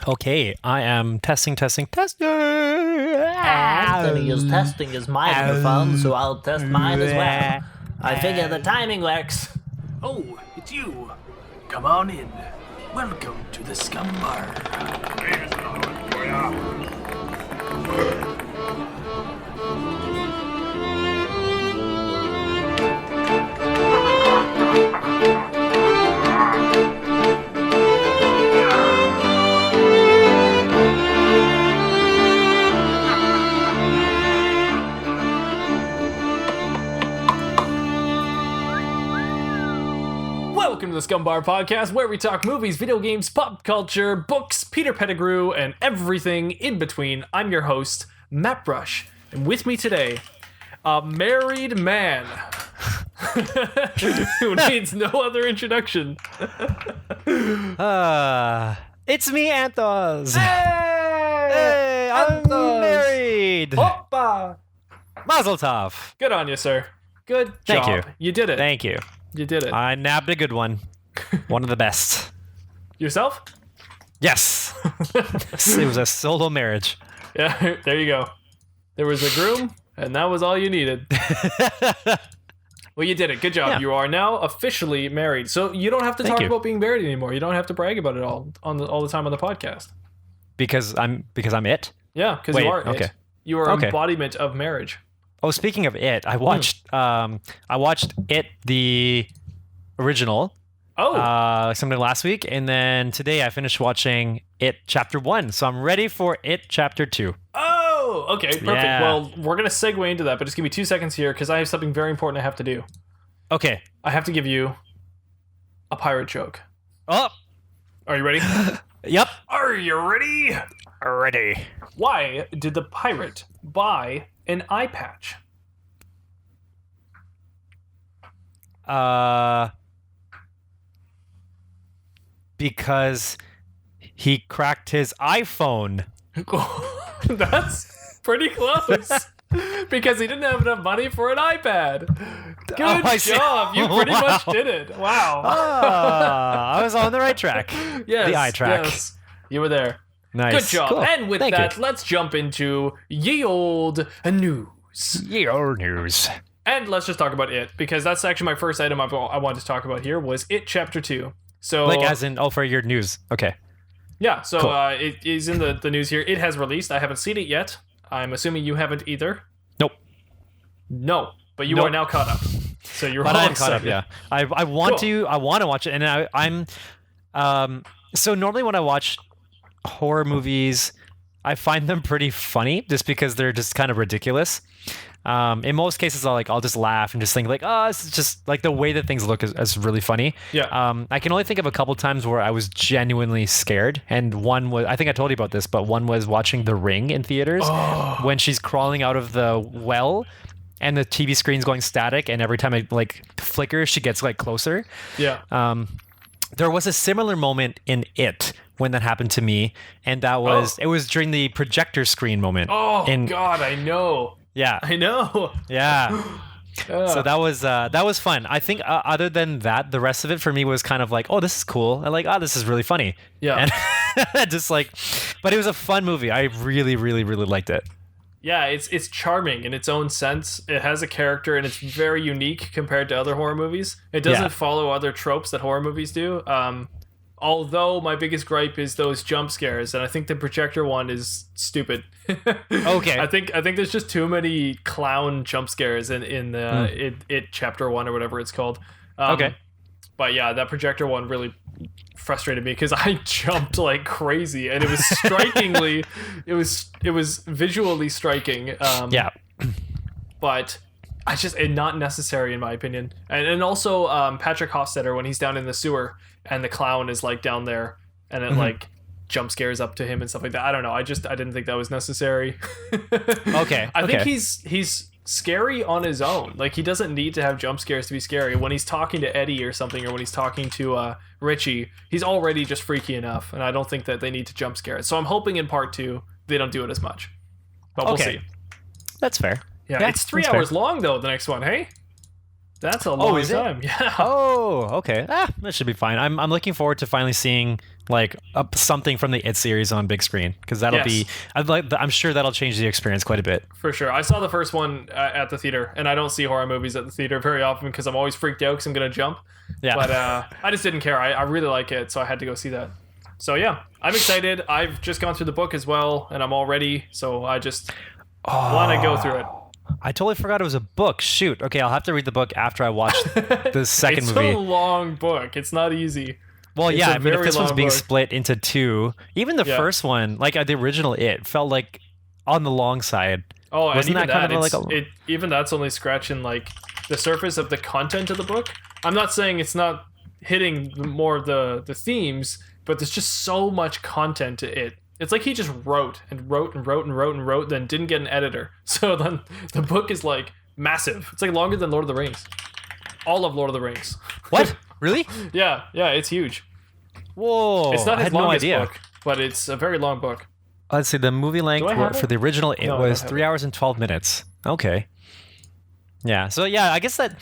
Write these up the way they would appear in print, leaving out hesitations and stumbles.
Okay, I am testing. Anthony is testing his microphone, so I'll test mine as well. I figure the timing works. Oh, it's you. Come on in. Welcome to the Scumm Bar. Welcome to the Scumm Bar Podcast, where we talk movies, video games, pop culture, books, Peter Pettigrew, and everything in between. I'm your host, Mattbrush, and with me today, a married man who needs no other introduction. It's me, Anth0z. Hey, I'm married. Hoppa! Mazel tov. Good on you, sir. Good Thank job. You did it. Thank you. You did it. I nabbed a good one. One of the best. Yourself? Yes. It was a solo marriage. Yeah, there you go. There was a groom, and that was all you needed. Well, you did it. Good job. Yeah. You are now officially married. So you don't have to Thank talk you. about being married anymore. You don't have to brag about it all the time on the podcast. Because I'm it. Yeah, because Wait, you are okay. it. You are Okay. embodiment of marriage. Oh, speaking of it, I watched it, the original, Oh, something last week, and then today I finished watching it Chapter 1. So I'm ready for it Chapter 2. oh, okay, perfect. Yeah. Well, we're going to segue into that, but just give me 2 seconds here because I have something very important I have to do. Okay. I have to give you a pirate joke. Oh, Are you ready? yep. Are you ready? Ready. Why did the pirate buy an eye patch? Because he cracked his iPhone. That's pretty close. Because he didn't have enough money for an iPad. Good I see. job. You pretty much Wow. did it. Wow. I was on the right track. yes, the eye track. Yes. You were there. Nice. Good job. Cool. And with Thank that, you. let's jump into ye old news. Your news. And let's just talk about it, because that's actually my first item I wanted to talk about here was It Chapter 2. So, Like as in, for your news. Okay. yeah, so Cool. it is in the news here. It has released. I haven't seen it yet. I'm assuming you haven't either. Nope. No, but you Nope. are now caught up. So you're But all I'm caught up, excited. yeah. I want Cool. to watch it, and I'm so normally when I watch horror movies, I find them pretty funny just because they're just kind of ridiculous. In most cases, I'll just laugh and just think like, oh, this is just like the way that things look is really funny. Yeah. I can only think of a couple times where I was genuinely scared, and one was, I think I told you about this, but one was watching The Ring in theaters when she's crawling out of the well and the TV screen's going static, and every time it like flickers, she gets like closer. Yeah. There was a similar moment in It when that happened to me, and that was it was during the projector screen moment. Oh, in, God, I know. yeah, I know. yeah. So that was fun. I think other than that, the rest of it for me was kind of like, oh, this is cool. And like, oh, this is really funny. Yeah. And just like, but it was a fun movie. I really, really, really liked it. Yeah, it's charming in its own sense. It has a character, and it's very unique compared to other horror movies. It doesn't Yeah. follow other tropes that horror movies do. Although my biggest gripe is those jump scares, and I think the projector one is stupid. Okay. I think there's just too many clown jump scares in it Chapter 1 or whatever it's called. Okay. But yeah, that projector one really frustrated me because I jumped like crazy, and it was strikingly, it was visually striking. Yeah. But and not necessary in my opinion. And also Patrick Hofstetter when he's down in the sewer and the clown is like down there and it like jump scares up to him and stuff like that. I don't know. I didn't think that was necessary. Okay. I think okay. he's scary on his own. Like he doesn't need to have jump scares to be scary. When he's talking to Eddie or something, or when he's talking to Richie, he's already just freaky enough, and I don't think that they need to jump scare it. So I'm hoping in part 2 they don't do it as much. But we'll Okay. see. That's fair. Yeah, it's 3 that's fair. hours long though, the next one, hey? That's a long is it? time. Yeah. Oh, okay. That should be fine. I'm looking forward to finally seeing like something from the It series on big screen because that'll Yes. be. I'm sure that'll change the experience quite a bit. For sure. I saw the first one at the theater, and I don't see horror movies at the theater very often because I'm always freaked out because I'm going to jump. Yeah. But I just didn't care. I really like it, so I had to go see that. So yeah, I'm excited. I've just gone through the book as well, and I'm all ready, so I just want to go through it. I totally forgot it was a book. Shoot. Okay, I'll have to read the book after I watch the second It's movie. a long book. It's not easy. Well, It's yeah, a I mean, if very this one's long being book. split into two, even the Yeah. first one, like the original It, felt like on the long side. Oh, and Wasn't even that kind of it's- like even that's only scratching like the surface of the content of the book. I'm not saying it's not hitting more of the themes, but there's just so much content to it. It's like he just wrote and wrote and wrote and wrote and wrote, then didn't get an editor. So then the book is like massive. It's like longer than Lord of the Rings. All of Lord of the Rings. What? Really? Yeah, it's huge. Whoa! It's not I his had no longest idea. book, but it's a very long book. Let's see. The movie length I have for it? the original It No, I was don't have 3 hours and 12 minutes. Okay. Yeah. So yeah, I guess that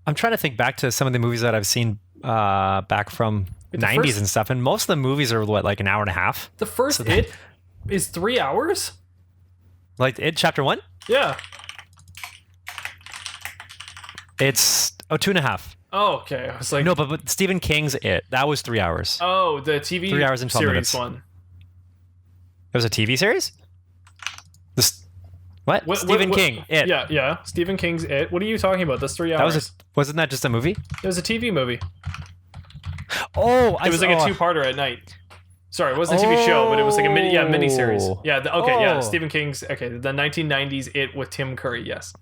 I'm trying to think back to some of the movies that I've seen back from The 90s first- and stuff, and most of the movies are what, like an hour and a half. The first So that- It is 3 hours? Like It Chapter 1, Yeah. it's 2.5. Oh, okay. I was like, No, but Stephen King's It, that was 3 hours. oh, the TV 3 hours and 12 series minutes. one. It was a TV series? What? Stephen King, It. Yeah. Stephen King's It. What are you talking about? That's 3 hours. Wasn't that just a movie? It was a TV movie. Oh, It was like a two-parter at night. Sorry, it wasn't a TV show, but it was like a mini series. Oh. Yeah. Oh. Stephen King's. Okay, the 1990s It with Tim Curry. Yes.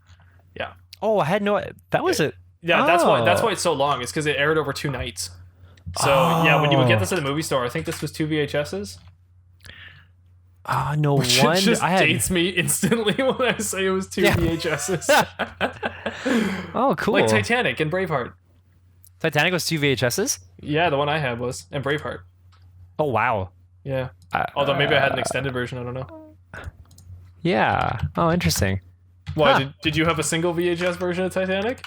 Yeah. Oh, I had no. That was it. Yeah. That's why Oh. it's so long. It's because it aired over 2 nights. So yeah, when you would get this at the movie store, I think this was 2 VHSs. Ah, no Which one. just I had. dates me instantly when I say it was 2 Yeah. VHSs. Oh, cool. Like Titanic and Braveheart. Titanic was 2 VHSs. Yeah, the one I had was, and Braveheart. Oh wow. Yeah. Although maybe I had an extended version, I don't know. Yeah. Oh, interesting. Why Huh. did you have a single VHS version of Titanic?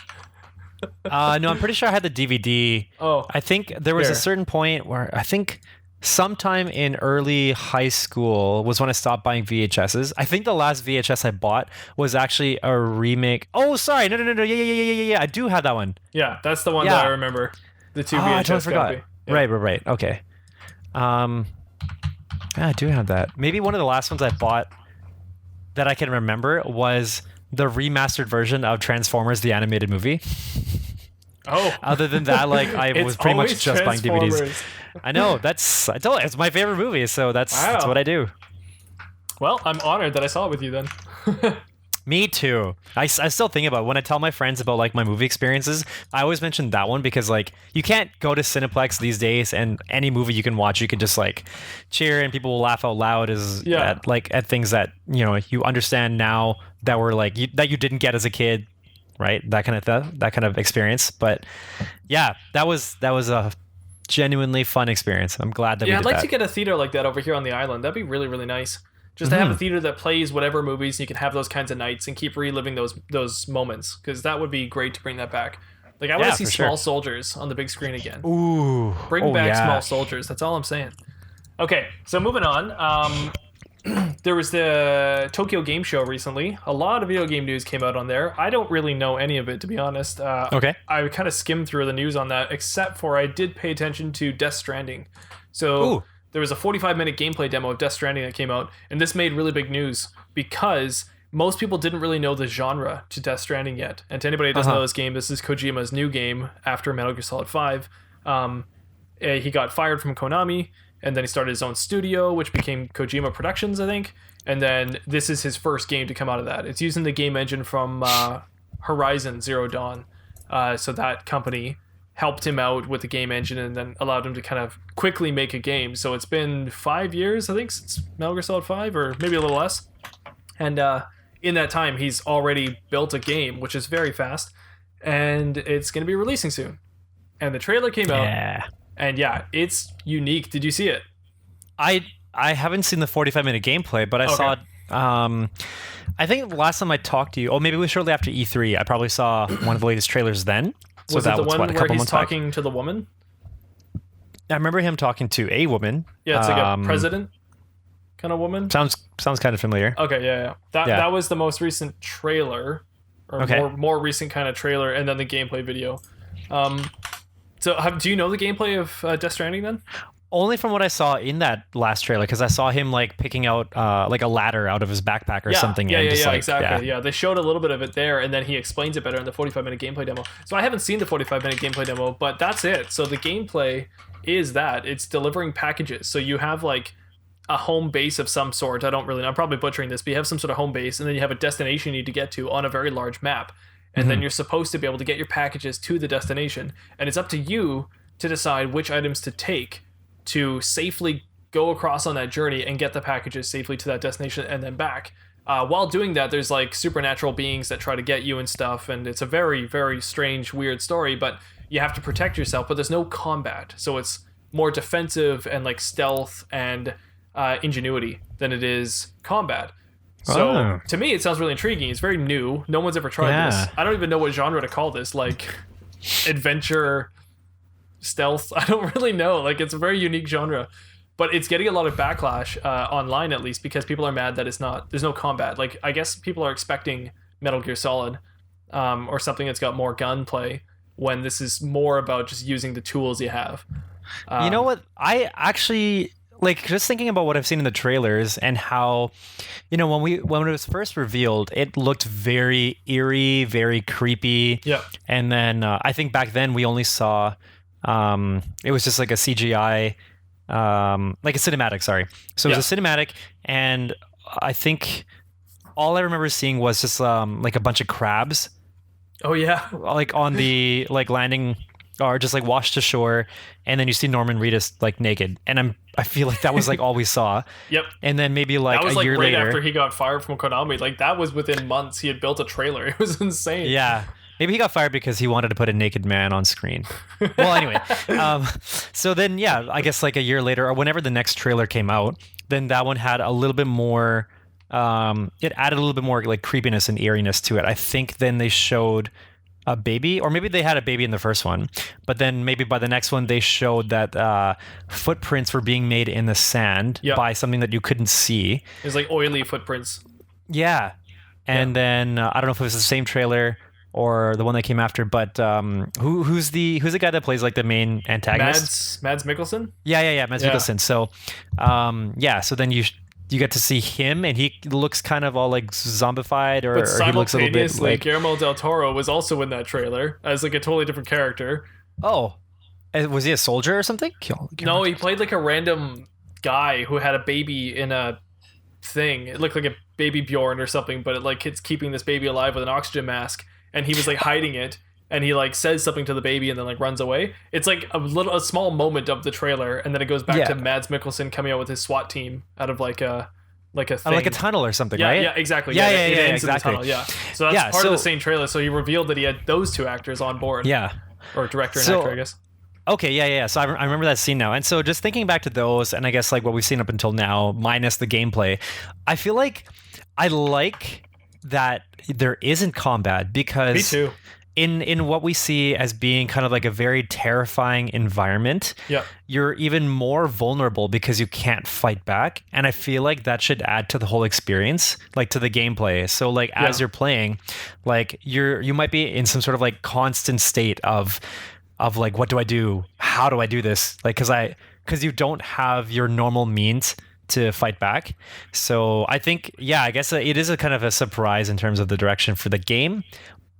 No, I'm pretty sure I had the DVD. Oh, I think there was Fair. a certain point where I think sometime in early high school was when I stopped buying VHSs. I think the last VHS I bought was actually a remake. Oh, sorry. No. Yeah. I do have that one. yeah, that's the one Yeah. that I remember. The 2 Oh, I VHS totally forgot. copy. Yeah. Right. Okay. Yeah, I do have that. Maybe one of the last ones I bought that I can remember was the remastered version of Transformers, the animated movie. Oh, Other than that, like I It's was pretty much always just buying DVDs. Transformers. I know I told you, it's my favorite movie, so that's Wow. what I do. Well, I'm honored that I saw it with you then. Me too. I still think about it. When I tell my friends about like my movie experiences, I always mention that one because like you can't go to Cineplex these days and any movie you can watch, you can just like cheer and people will laugh out loud Yeah. at things that, you know, you understand now that were like that you didn't get as a kid, right? That kind of experience. But yeah, that was a genuinely fun experience. I'm glad that we Yeah, did I'd like that. to get a theater like that over here on the island. That'd be really, really nice. Just to have a theater that plays whatever movies, and you can have those kinds of nights and keep reliving those moments. Because that would be great to bring that back. Like I want Yeah, to see for Small sure. Soldiers on the big screen again. Ooh. Bring oh, back yeah. Small Soldiers. That's all I'm saying. Okay, so moving on. There was the Tokyo Game Show recently. A lot of video game news came out on there. I don't really know any of it, to be honest. Okay. I kind of skimmed through the news on that, except for I did pay attention to Death Stranding. So Ooh. there was a 45-minute gameplay demo of Death Stranding that came out, and this made really big news because most people didn't really know the genre to Death Stranding yet. And to anybody who doesn't know this game, this is Kojima's new game after Metal Gear Solid 5. He got fired from Konami, and then he started his own studio, which became Kojima Productions, I think. And then this is his first game to come out of that. It's using the game engine from Horizon Zero Dawn. So that company helped him out with the game engine and then allowed him to kind of quickly make a game. So it's been 5 years, I think, since Metal Gear Solid 5, or maybe a little less. And in that time, he's already built a game, which is very fast. And it's going to be releasing soon. And the trailer came out. Yeah. And yeah, it's unique. Did you see it? I haven't seen the 45-minute gameplay, but I saw I think the last time I talked to you, maybe it was shortly after E3. I probably saw one of the latest trailers then. So Was that it the was one what, a where couple he's months back. talking to the woman? I remember him talking to a woman. Yeah, it's like a president kind of woman. Sounds kind of familiar. Okay, yeah. That was the most recent trailer, or Okay. more recent kind of trailer, and then the gameplay video. So do you know the gameplay of Death Stranding then? Only from what I saw in that last trailer, because I saw him like picking out like a ladder out of his backpack or something. Yeah, and just, like, exactly. Yeah, they showed a little bit of it there, and then he explains it better in the 45-minute gameplay demo. So I haven't seen the 45-minute gameplay demo, but that's it. So the gameplay is that it's delivering packages. So you have like a home base of some sort. I don't really know. I'm probably butchering this, but you have some sort of home base, and then you have a destination you need to get to on a very large map. And then you're supposed to be able to get your packages to the destination. And it's up to you to decide which items to take to safely go across on that journey and get the packages safely to that destination and then back. While doing that, there's like supernatural beings that try to get you and stuff, and it's a very, very strange, weird story, but you have to protect yourself, but there's no combat. So it's more defensive and like stealth and ingenuity than it is combat. So to me, it sounds really intriguing. It's very new. No one's ever tried this. I don't even know what genre to call this, like adventure, stealth. I don't really know. Like, it's a very unique genre, but it's getting a lot of backlash online, at least, because people are mad that there's no combat. Like, I guess people are expecting Metal Gear Solid or something that's got more gunplay, when this is more about just using the tools you have. You know what? I actually like just thinking about what I've seen in the trailers and how, you know, when it was first revealed, it looked very eerie, very creepy. Yeah. And then I think back then we only saw it was just like a CGI, like a cinematic. Sorry, so it was a cinematic, and I think all I remember seeing was just like a bunch of crabs. Oh yeah. Like on the like landing, or just like washed ashore, and then you see Norman Reedus like naked, and I feel like that was like all we saw. Yep. And then maybe like that was a like year right later, after he got fired from Konami. Like, that was within months. He had built a trailer. It was insane. yeah. Maybe he got fired because he wanted to put a naked man on screen. Well, anyway, so then I guess like a year later, or whenever the next trailer came out, then that one had a little bit more. It added a little bit more like creepiness and eeriness to it. I think then they showed a baby, or maybe they had a baby in the first one, but then maybe by the next one they showed that footprints were being made in the sand by something that you couldn't see. It was like oily footprints. Yeah. And then I don't know if it was the same trailer or the one that came after, but who's the guy that plays like the main antagonist? Mads Mikkelsen? Yeah, Mads Mikkelsen. So so then you get to see him, and he looks kind of all like zombified, or he looks a little bit like Guillermo del Toro was also in that trailer as like a totally different character. Oh, was he a soldier or something? No, he played like a random guy who had a baby in a thing. It looked like a baby Bjorn or something, but it's keeping this baby alive with an oxygen mask, and he was like hiding it, and he like says something to the baby and then like runs away. It's like a small moment of the trailer, and then it goes back to Mads Mikkelsen coming out with his SWAT team out of like a thing. Like a tunnel or something, right? Yeah, exactly. Yeah, it ends exactly. in the tunnel, yeah. So that's part of the same trailer. So he revealed that he had those two actors on board. Yeah. Or director and actor, I guess. Okay, yeah. So I remember that scene now. And so just thinking back to those, and I guess like what we've seen up until now, minus the gameplay, I feel like I like that there isn't combat, because Me too. In what we see as being kind of like a very terrifying environment, you're even more vulnerable because you can't fight back. And I feel like that should add to the whole experience, like to the gameplay. So like as you're playing, like you might be in some sort of like constant state of like, what do I do? How do I do this? Like, because you don't have your normal means to fight back. So I think, I guess it is a kind of a surprise in terms of the direction for the game,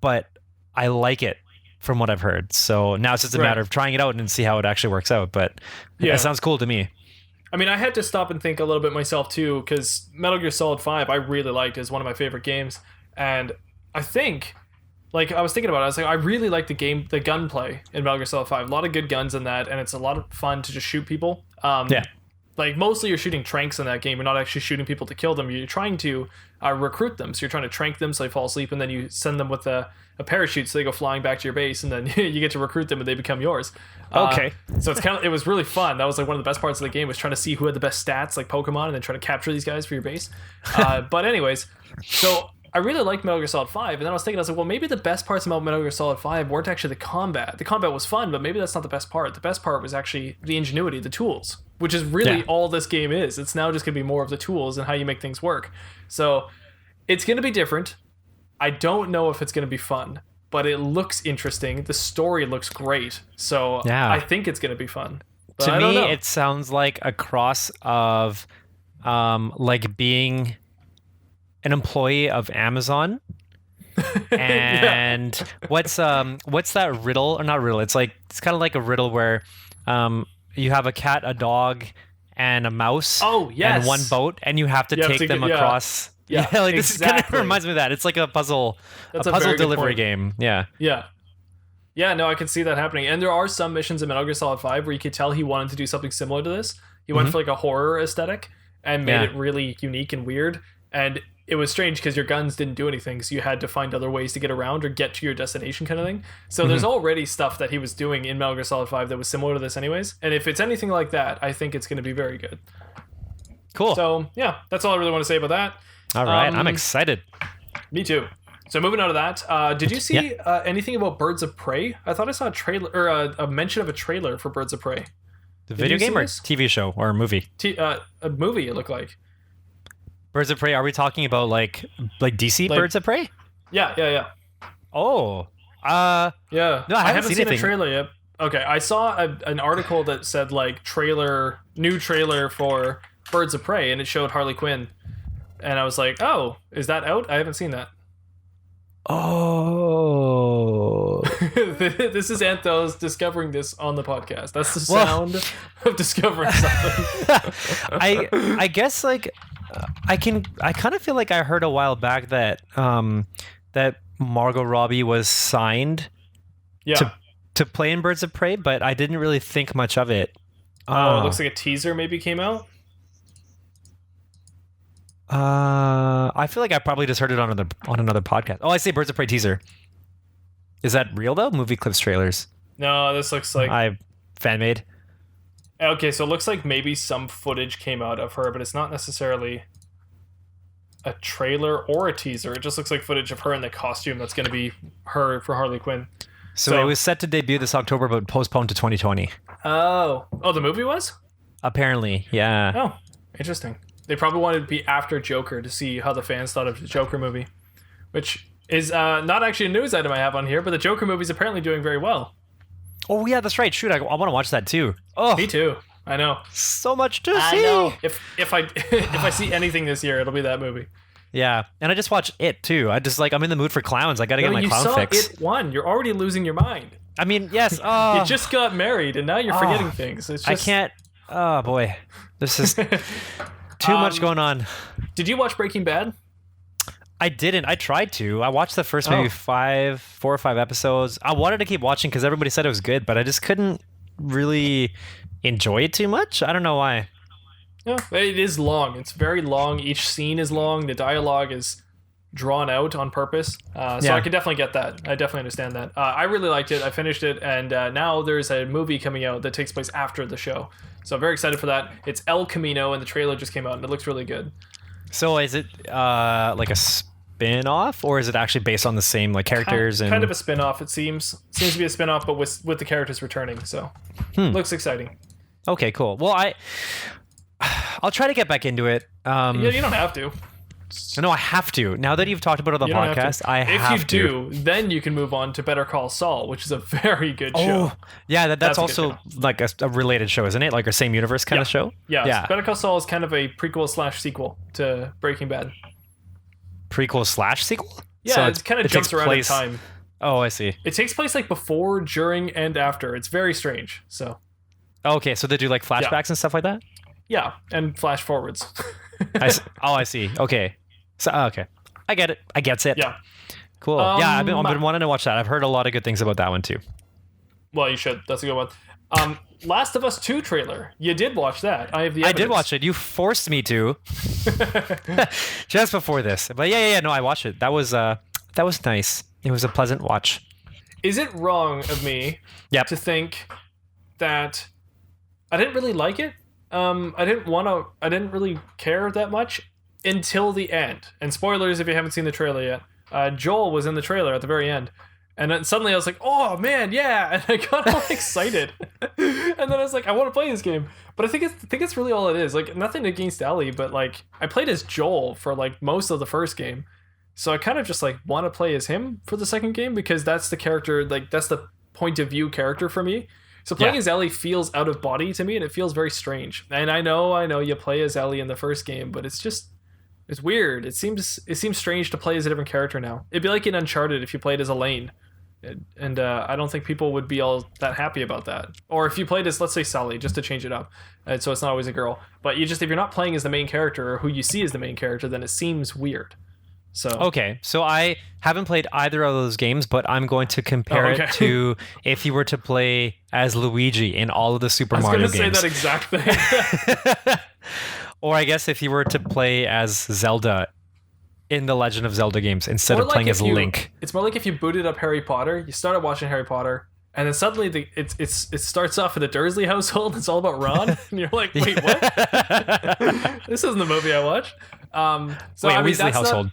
but I like it from what I've heard. So now it's just a matter of trying it out and see how it actually works out. But it sounds cool to me. I mean, I had to stop and think a little bit myself too, because Metal Gear Solid 5 I really liked, as one of my favorite games. And I think, like, I was thinking about it, I was like, I really like the gunplay in Metal Gear Solid 5. A lot of good guns in that, and it's a lot of fun to just shoot people. Like, mostly you're shooting tranks in that game. You're not actually shooting people to kill them. You're trying to recruit them. So you're trying to trank them so they fall asleep, and then you send them with a parachute so they go flying back to your base, and then you get to recruit them and they become yours. Okay. So it was really fun. That was like one of the best parts of the game, was trying to see who had the best stats, like Pokemon, and then try to capture these guys for your base. But anyways, so I really liked Metal Gear Solid 5, and then I was thinking, I was like, well, maybe the best parts about Metal Gear Solid 5 weren't actually the combat. The combat was fun, but maybe that's not the best part. The best part was actually the ingenuity, the tools, which is really all this game is. It's now just going to be more of the tools and how you make things work. So it's going to be different. I don't know if it's going to be fun, but it looks interesting. The story looks great. So I think it's going to be fun. But to me, it sounds like a cross of like being an employee of Amazon and what's that riddle, or not riddle, it's kind of like a riddle where you have a cat, a dog, and a mouse and one boat, and you have to take them across. Yeah, like this kind of reminds me of that. It's like a puzzle delivery game. Yeah. No, I can see that happening. And there are some missions in Metal Gear Solid 5 where you could tell he wanted to do something similar to this. He went for like a horror aesthetic and made it really unique and weird. And it was strange because your guns didn't do anything, so you had to find other ways to get around or get to your destination, kind of thing. So there's already stuff that he was doing in Metal Gear Solid 5 that was similar to this anyways. And if it's anything like that, I think it's going to be very good. Cool. So yeah, that's all I really want to say about that. All right, I'm excited. Me too. So moving on to that, did you see anything about Birds of Prey? I thought I saw a trailer, or a mention of a trailer for Birds of Prey. The video game or TV show or a movie? A movie, it looked like. Birds of Prey, are we talking about like DC Birds of Prey? Yeah. Oh. Yeah. No, I haven't seen a trailer yet. Okay, I saw an article that said like new trailer for Birds of Prey, and it showed Harley Quinn. And I was like, oh, is that out? I haven't seen that. Oh. This is Anth0z discovering this on the podcast. That's the sound of discovering something. I guess like I kind of feel like I heard a while back that that Margot Robbie was signed to play in Birds of Prey, but I didn't really think much of it. Oh, it looks like a teaser maybe came out. I feel like I probably just heard it on another podcast. Oh, I see Birds of Prey teaser. Is that real though? Movie clips trailers. No, this looks like fan made. Okay, so it looks like maybe some footage came out of her, but it's not necessarily a trailer or a teaser. It just looks like footage of her in the costume that's going to be her for Harley Quinn. So it was set to debut this October, but postponed to 2020. Oh, the movie was? Apparently, yeah. Oh, interesting. They probably wanted to be after Joker to see how the fans thought of the Joker movie, which is not actually a news item I have on here, but the Joker movie is apparently doing very well. Oh yeah, that's right. Shoot, I want to watch that too. Oh, me too. I know. So much to see. I know. If I see anything this year, it'll be that movie. Yeah, and I just watched It too. I'm in the mood for clowns. I gotta get my clown fix. You saw It 1. You're already losing your mind. I mean, yes. You just got married, and now you're forgetting things. It's just... I can't. Oh boy, this is. Too much going on. Did you watch Breaking Bad? I didn't. I tried to. I watched the first maybe 4 or 5 episodes. I wanted to keep watching because everybody said it was good, but I just couldn't really enjoy it too much. I don't know why. Yeah, it is long. It's very long. Each scene is long. The dialogue is drawn out on purpose. So I could definitely get that. I definitely understand that. I really liked it. I finished it, and now there's a movie coming out that takes place after the show. So I'm very excited for that. It's El Camino, and the trailer just came out, and it looks really good. So is it like a spin-off, or is it actually based on the same like characters? Kind of a spin-off, it seems. Seems to be a spin-off, but with the characters returning. So looks exciting. Okay, cool. Well, I'll try to get back into it. Yeah, you don't have to. No, I have to. Now that you've talked about it on the podcast, I have to. If you do, then you can move on to Better Call Saul, which is a very good show. Yeah, that's also like a related show, isn't it? Like a same universe kind of show? Yeah. Better Call Saul is kind of a prequel/sequel to Breaking Bad. Prequel/sequel? Yeah, so it kind of jumps around in time. Oh, I see. It takes place like before, during, and after. It's very strange. So. Okay, so they do like flashbacks and stuff like that? Yeah, and flash forwards. I see. Okay. So okay, I get it. I gets it. Yeah. Cool. Yeah, I've been wanting to watch that. I've heard a lot of good things about that one too. Well, you should. That's a good one. Last of Us 2 trailer. You did watch that. I have the I evidence. did watch it. You forced me to. Just before this. But yeah. No, I watched it. That was nice. It was a pleasant watch. Is it wrong of me to think that I didn't really like it? I didn't really care that much until the end. And spoilers if you haven't seen the trailer yet. Joel was in the trailer at the very end. And then suddenly I was like, oh man, yeah, and I got all excited. And then I was like, I want to play this game. But I think it's really all it is. Like, nothing against Ellie, but like I played as Joel for like most of the first game. So I kind of just like want to play as him for the second game because that's the character, like that's the point of view character for me. So playing as Ellie feels out of body to me, and it feels very strange. And I know you play as Ellie in the first game, but it's weird. It seems strange to play as a different character now. It'd be like in Uncharted if you played as Elaine. And I don't think people would be all that happy about that. Or if you played as, let's say, Sully, just to change it up, and so it's not always a girl. But if you're not playing as the main character or who you see as the main character, then it seems weird. So okay, so I haven't played either of those games, but I'm going to compare it to if you were to play as Luigi in all of the Super Mario games. I was going to say that exact thing. Or I guess if you were to play as Zelda in the Legend of Zelda games instead of playing as Link. It's more like if you booted up Harry Potter, you started watching Harry Potter, and then suddenly it starts off in the Dursley household. It's all about Ron, and you're like, wait, what? This isn't the movie I watched. Weasley household.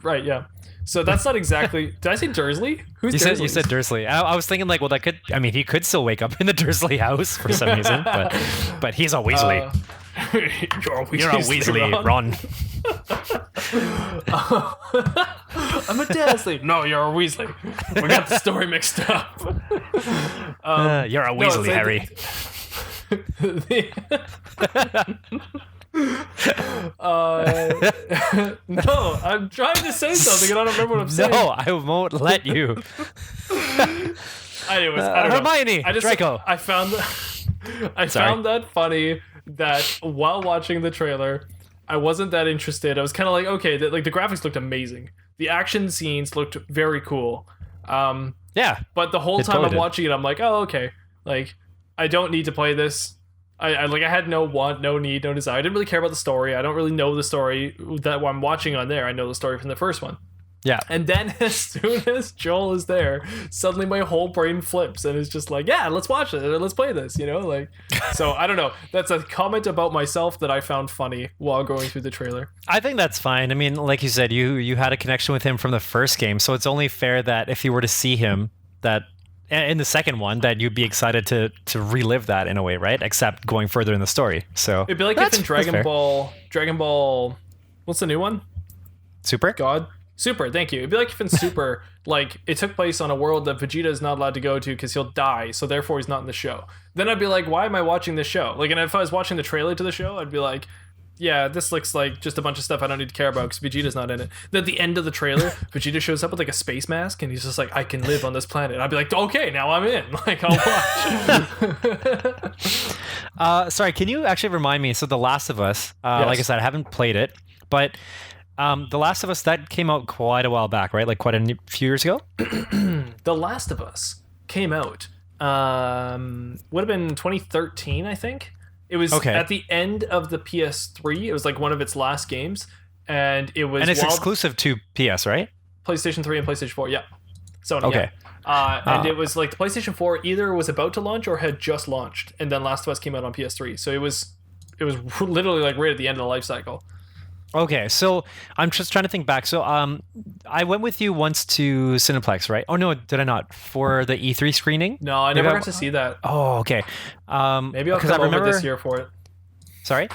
Right, yeah. So that's not exactly. Did I say Dursley? Who's Dursley? You said Dursley. I was thinking like, well, that could. I mean, he could still wake up in the Dursley house for some reason, but he's a Weasley. You're a Weasley, Ron. I'm a Dursley. No, you're a Weasley. We got the story mixed up. You're a Weasley, Harry. No, I'm trying to say something and I don't remember what I'm saying. No, I won't let you. Anyways, I don't know. Hermione, Draco. I found that funny that while watching the trailer, I wasn't that interested. I was kind of like, okay, the graphics looked amazing. The action scenes looked very cool. Yeah. But the whole time I'm watching it, I'm like, oh, okay. Like, I don't need to play this. I had no want, no need, no desire. I didn't really care about the story. I don't really know the story that I'm watching on there. I know the story from the first one. Yeah. And then as soon as Joel is there, suddenly my whole brain flips and it's just like, yeah, let's watch it. Let's play this, like. So I don't know. That's a comment about myself that I found funny while going through the trailer. I think that's fine. I mean, like you said, you had a connection with him from the first game, so it's only fair that if you were to see him that in the second one, that you'd be excited to relive that in a way, right? Except going further in the story. So it'd be like if in Dragon Ball, what's the new one? Super? Super, thank you. It'd be like if in Super, like, it took place on a world that Vegeta is not allowed to go to because he'll die, so therefore he's not in the show. Then I'd be like, why am I watching this show? Like, and if I was watching the trailer to the show, I'd be like, yeah, this looks like just a bunch of stuff I don't need to care about because Vegeta's not in it. Then at the end of the trailer, Vegeta shows up with like a space mask and he's just like, I can live on this planet. I'd be like, okay, now I'm in. Like, I'll watch. Sorry, can you actually remind me? So The Last of Us, yes. Like I said, I haven't played it, but The Last of Us, that came out quite a while back, right? Like quite a few years ago? The Last of Us came out, would have been 2013, I think. It was at the end of the PS3. It was like one of its last games, and it's exclusive to PS, right? PlayStation 3 and PlayStation 4. Yeah, Sony. Okay. Yeah. And it was like the PlayStation 4 either was about to launch or had just launched, and then Last of Us came out on PS3. So it was literally like right at the end of the life cycle. Okay, so I'm just trying to think back. So I went with you once to Cineplex, right? Oh, no, did I not? For the E3 screening? No, I never got to see that. Oh, okay. Maybe I'll come over this year for it. Sorry?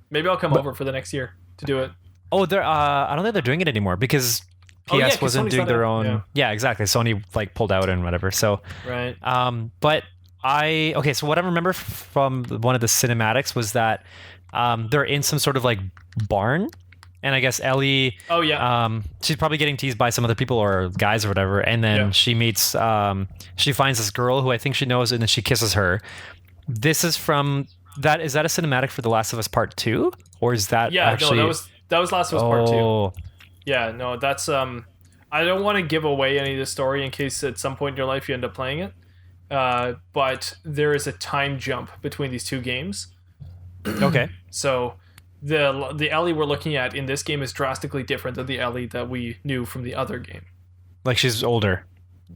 Maybe I'll come over for the next year to do it. Oh, I don't think they're doing it anymore because PS wasn't Sony's doing their own. Yeah, exactly. Sony like pulled out and whatever. So right. But so what I remember from one of the cinematics was that they're in some sort of like barn, and I guess Ellie. Oh yeah. She's probably getting teased by some other people or guys or whatever, and then she meets. She finds this girl who I think she knows, and then she kisses her. This is from that. Is that a cinematic for The Last of Us Part 2, or is that actually? No, that was Last of Us Part 2. Yeah, no, that's I don't want to give away any of the story in case at some point in your life you end up playing it. but there is a time jump between these two games. Okay. So the Ellie we're looking at in this game is drastically different than the Ellie that we knew from the other game. Like she's older.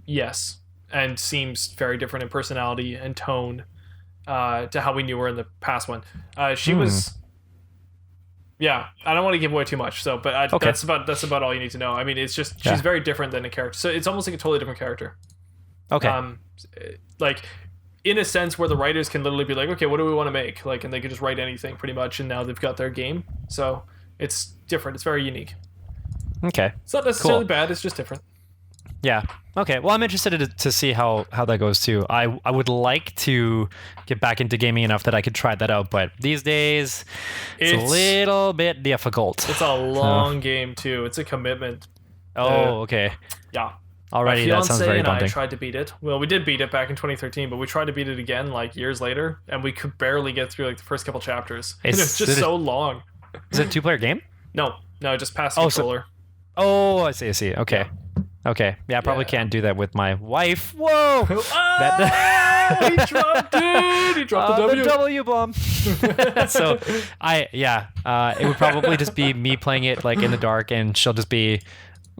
Yes, and seems very different in personality and tone to how we knew her in the past one. She was. Yeah, I don't want to give away too much. So, but Okay. that's about all you need to know. I mean, it's just she's very different than a character. So it's almost like a totally different character. Okay. Like in a sense where the writers can literally be like, okay, what do we want to make? Like, and they can just write anything pretty much, and now they've got their game. So it's different. It's very unique. Okay. It's not necessarily Cool. bad. It's just different. Yeah. Okay. Well, I'm interested to see how that goes too. I would like to get back into gaming enough that I could try that out, but these days it's a little bit difficult. It's a long game too. It's a commitment. Okay. Yeah. Already, My that sounds fiance very and I daunting. tried to beat it. Well, we did beat it back in 2013, but we tried to beat it again like years later, and we could barely get through like the first couple chapters. It's just so long. Is it a 2-player game? No, just pass the controller. Oh, I see. Okay. Okay. Yeah, I probably can't do that with my wife. Whoa! He dropped it! He dropped the W. The W bomb. So, it would probably just be me playing it like in the dark, and she'll just be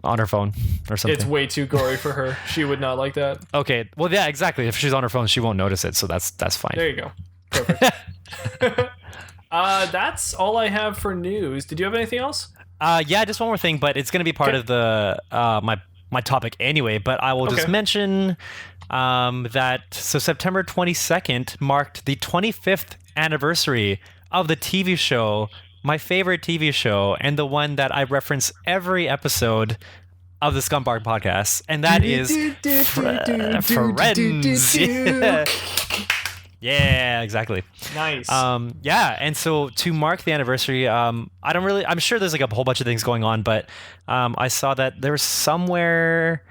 on her phone or something. It's way too gory for her. She would not like that. Okay. Well, yeah, exactly. If she's on her phone, she won't notice it, so that's fine. There you go. Perfect. That's all I have for news. Did you have anything else? Yeah, just one more thing, but it's going to be part of the my topic anyway. But I will just mention that September 22nd marked the 25th anniversary of the TV show, my favorite TV show, and the one that I reference every episode of the Scumm Bar Podcast, and that is Friends. Yeah, exactly. Nice. And so to mark the anniversary, I'm sure there's like a whole bunch of things going on, but I saw that there was somewhere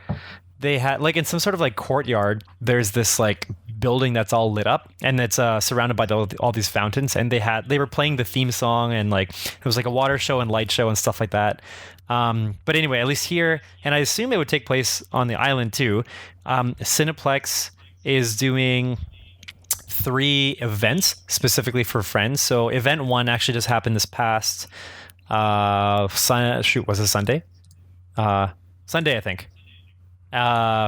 they had like in some sort of like courtyard, there's this like building that's all lit up, and it's surrounded by all these fountains, and they were playing the theme song, and like it was like a water show and light show and stuff like that. But anyway, at least here, and I assume it would take place on the island too. Cineplex is doing 3 events specifically for Friends. So event 1 actually just happened this past was it Sunday? Sunday, I think.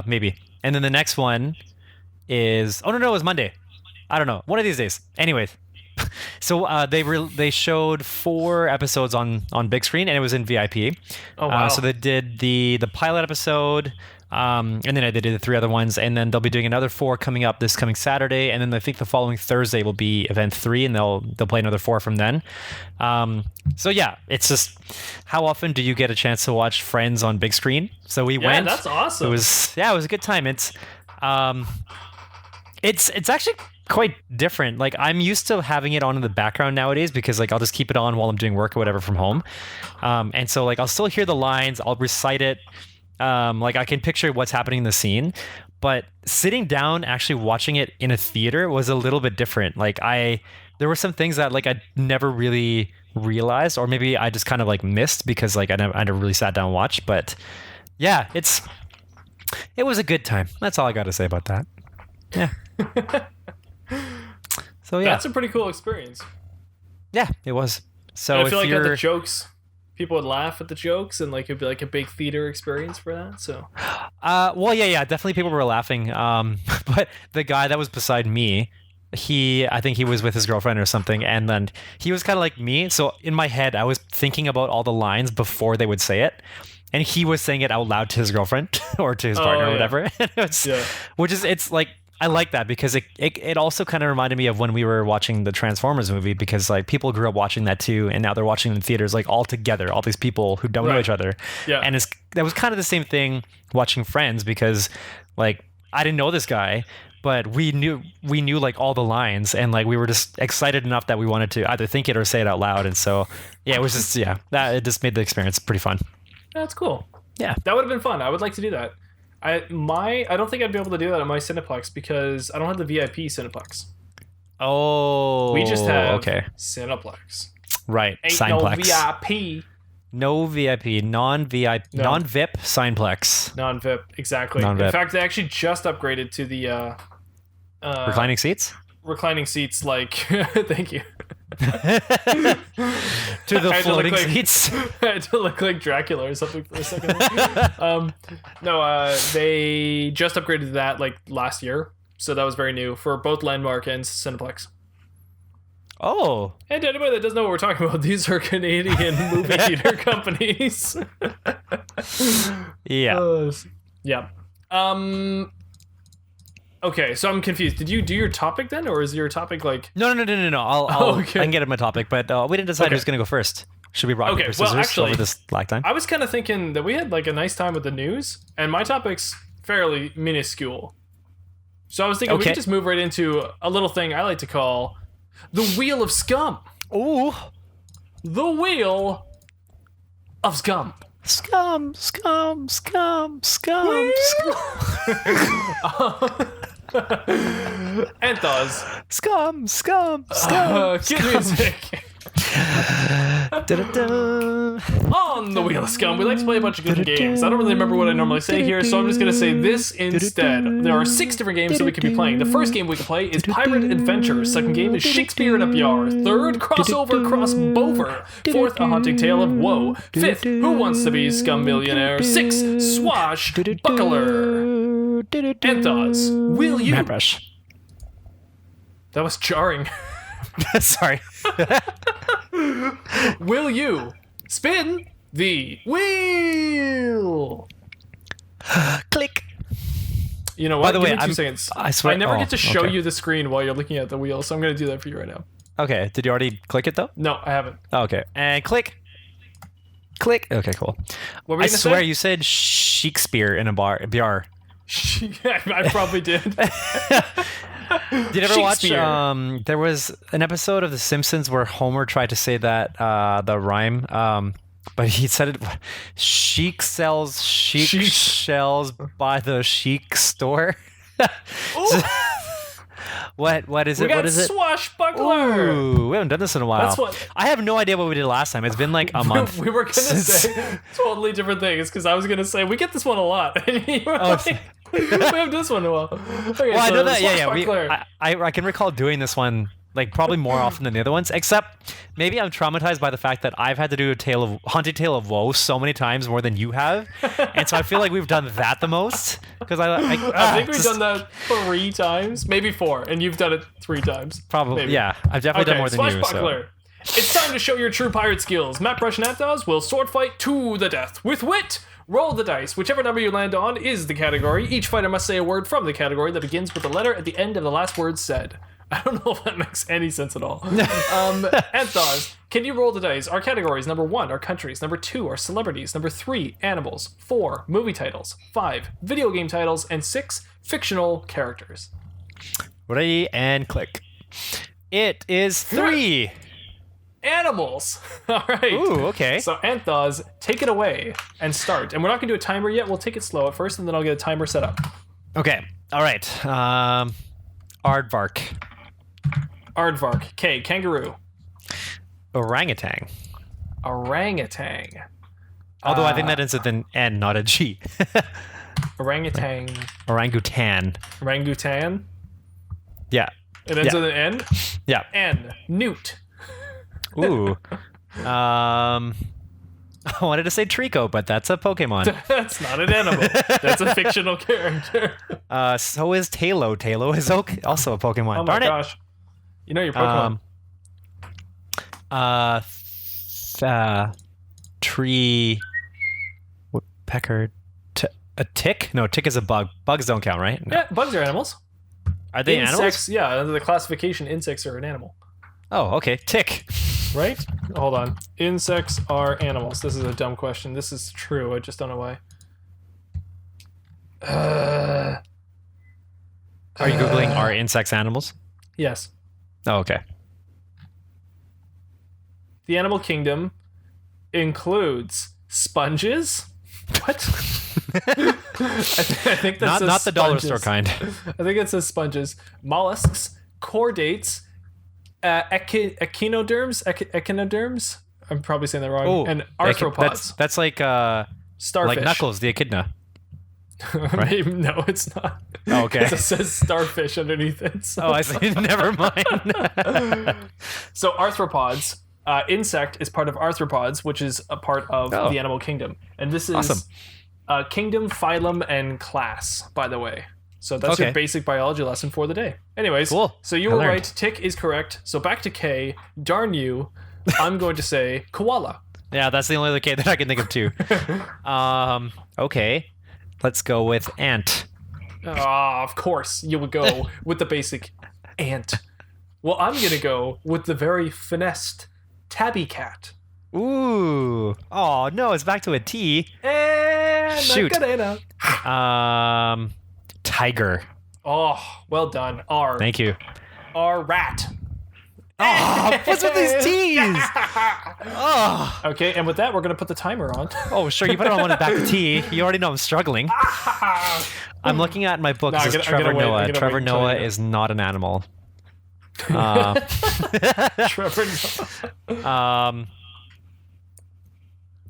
Maybe. And then the next one is it was Monday. I don't know. One of these days. Anyways. So they showed 4 episodes on big screen, and it was in VIP. Oh wow. So they did the pilot episode, and then they did the 3 other ones, and then they'll be doing another 4 coming up this coming Saturday, and then I think the following Thursday will be event 3, and they'll play another 4 from then. So yeah, it's just how often do you get a chance to watch Friends on big screen? So we went. That's awesome. It was a good time. It's actually quite different. Like I'm used to having it on in the background nowadays because like I'll just keep it on while I'm doing work or whatever from home. And so like I'll still hear the lines, I'll recite it. Like I can picture what's happening in the scene, but sitting down actually watching it in a theater was a little bit different. Like there were some things that like I never really realized, or maybe I just kind of like missed because like I never really sat down and watched. But yeah, it was a good time. That's all I got to say about that. Yeah. So yeah, that's a pretty cool experience. Yeah, it was. So and I feel like at the jokes, people would laugh at the jokes, and like it'd be like a big theater experience for that. So, well, yeah, definitely people were laughing. But the guy that was beside me, I think he was with his girlfriend or something, and then he was kind of like me. So in my head, I was thinking about all the lines before they would say it, and he was saying it out loud to his girlfriend or to his partner or whatever. It's like. I like that because it also kind of reminded me of when we were watching the Transformers movie, because like people grew up watching that too, and now they're watching it in theaters like all together, all these people who don't know each other. Yeah. And that was kind of the same thing watching Friends, because like I didn't know this guy, but we knew like all the lines, and like we were just excited enough that we wanted to either think it or say it out loud. And so yeah, it was just it just made the experience pretty fun. That's cool. Yeah. That would have been fun. I would like to do that. I don't think I'd be able to do that at my Cineplex because I don't have the VIP Cineplex. Oh, we just have Cineplex. Right. Ain't Cineplex. No VIP. No VIP, non-VIP, non-VIP Cineplex. Non-VIP, exactly. Non-VIP. In fact, they actually just upgraded to the Reclining seats? Reclining seats, like thank you. To the I had to floating look like- seats? I had to look like Dracula or something for a second. They just upgraded that like last year, so that was very new for both Landmark and Cineplex. Oh. And to anybody that doesn't know what we're talking about, these are Canadian movie theater companies. Yeah. Yeah. Okay, so I'm confused. Did you do your topic then, or is your topic like? No. I'll Okay. I can get at my topic, but we didn't decide who's going to go first. Should we rock Okay, paper well, scissors actually, over this lag time? I was kind of thinking that we had like a nice time with the news, and my topic's fairly minuscule. So I was thinking we Okay. could just move right into a little thing I like to call the Wheel of Scum. Ooh. The Wheel of Scum. Scum. Anth0z. Scum. Cue music. Da-da-da. On the Wheel of Scum, we like to play a bunch of different games. I don't really remember what I normally say here, so I'm just going to say this instead. There are 6 different games that we could be playing. The first game we can play is Pirate Adventure. Second game is Shakespeare in a Yar. Third, Crossover Cross Bover. Fourth, A Haunting Tale of Woe. Fifth, Who Wants to Be Scum Millionaire. Sixth, Swashbuckler. Anth0z, will you? Mattbrush. That was jarring. Sorry. Will you spin the wheel? Click. You know what? By the way, Give me 2 I'm- seconds. I swear- I never oh, get to show okay. you the screen while you're looking at the wheel, so I'm going to do that for you right now. Okay. Did you already click it though? No, I haven't. Oh, okay. And click. Okay, cool. What were you I gonna swear say? you said Shakespeare in a bar. BR. Yeah, I probably did. Did you ever watch? Shakespeare. There was an episode of The Simpsons where Homer tried to say that the rhyme, but he said it. Sheik sells chic Sheik. shells by the chic store. Ooh, What is we it? got What is it? Swashbuckler. Ooh, we haven't done this in a while. That's what- I have no idea what we did last time. It's been like a month. We were going to since- say totally different things because I was going to say we get this one a lot. And you were Oh, like, we have this one a while. Okay, Well, I so know that. Yeah. Swashbuckler. I can recall doing this one like probably more often than the other ones. Except maybe I'm traumatized by the fact that I've had to do Haunted Tale of Woe so many times more than you have, and so I feel like we've done that the most because I think we've done that 3 times, maybe 4, and you've done it 3 times. Probably. Maybe. Yeah, I've definitely done more than you. So. Swashbuckler. It's time to show your true pirate skills. Mattbrush and Anth0z will sword fight to the death with wit. Roll the dice. Whichever number you land on is the category. Each fighter must say a word from the category that begins with the letter at the end of the last word said. I don't know if that makes any sense at all. Anth0z, can you roll the dice? Our categories: number 1 are countries, number 2 are celebrities, number 3 animals, 4 movie titles, 5 video game titles, and 6 fictional characters. Ready and click. It is 3. Animals. All right. Ooh, okay. So Anth0z, take it away and start. And we're not going to do a timer yet. We'll take it slow at first, and then I'll get a timer set up. Okay. All right. Aardvark. Aardvark. K. Kangaroo. Orangutan. Orangutan. Although I think that ends with an N, not a G. Orangutan. Orangutan. Orangutan. Yeah. It ends Yeah. with an N. Yeah. N. Newt. Ooh. I wanted to say Trico, but that's a Pokemon. That's not an animal. That's a fictional character. So is Talo. Talo is also a Pokemon. Oh my Darn it. gosh. You know your Pokemon. Tree. Woodpecker. A tick? No, tick is a bug. Bugs don't count, right? No. Yeah, bugs are animals. Are they Insects, animals? yeah, under the classification, insects are an animal. Oh, okay. Tick. Right? Hold on. Insects are animals. This is a dumb question. This is true. I just don't know why. Are you Googling are insects animals? Yes. Oh, okay. The animal kingdom includes sponges. What? I think that says Not the dollar sponges. store kind. I think it says sponges. Mollusks, chordates, echinoderms. I'm probably saying that wrong. Oh, and arthropods. That's like Starfish. like Knuckles, the echidna. Maybe, no, it's not. Oh, okay. It says starfish underneath it. So. Oh, I see. Never mind. So arthropods, insect is part of arthropods, which is a part of the animal kingdom. And this is Awesome. Kingdom, phylum, and class, by the way. So that's your basic biology lesson for the day. Anyways, Cool. So you were right. Tick is correct. So back to K. Darn you. I'm going to say koala. Yeah, that's the only other K that I can think of too. Okay. Let's go with ant. Of course, you would go with the basic ant. Well, I'm going to go with the very finessed tabby cat. Ooh. Oh, no, it's back to a T. And Shoot. Macarena. Tiger. Oh, well done. R. Thank you. R rat. Oh, what's with these T's? Oh. Okay, and with that, we're going to put the timer on. Oh, sure. You put it on one and back to T. You already know I'm struggling. I'm looking at my book. No, It says Trevor I'm gonna Noah. wait Trevor until Noah you- is not an animal. Trevor Noah.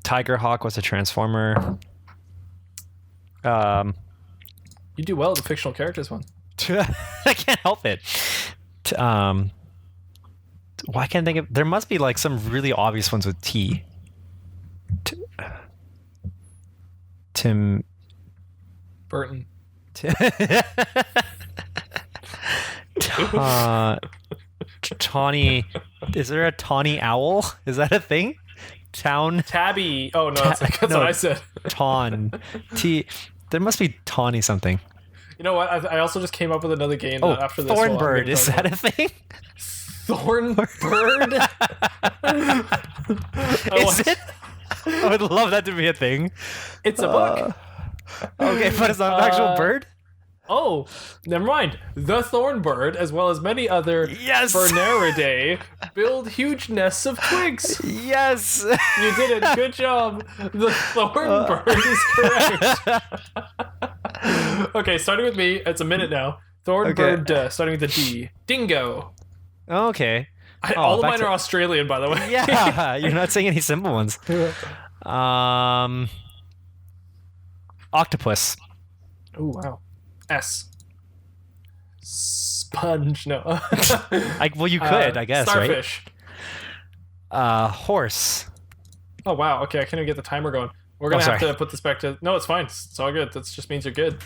Tiger Hawk was a transformer. You do well with the fictional characters one. I can't help it. Why can't I think of? There must be like some really obvious ones with T. Tim. Burton. Tawny. Is there a tawny owl? Is that a thing? Town. Tabby. Oh, no, that's no. what I said. Tawn. T. There must be tawny something. You know what? I also just came up with another game Oh, after this. Thornbird. Is that a thing? Thornbird? Is it? I would love that to be a thing. It's a book. Okay, but it's not an actual bird? Oh, never mind. The thornbird, as well as many other Yes! Bernaridae, build huge nests of twigs. Yes! You did it. Good job. The thornbird is correct. Okay, starting with me. It's a minute now. Thornbird, starting with the D. Dingo. Okay. All of back mine to- are Australian, by the way. Yeah, you're not saying any simple ones. Octopus. Oh, wow. S. Sponge. No. Well, you could, I guess, Starfish. right? Horse. Oh, wow. Okay, I can't even get the timer going. We're going to have sorry. to put this back to... No, it's fine. It's all good. That just means you're good.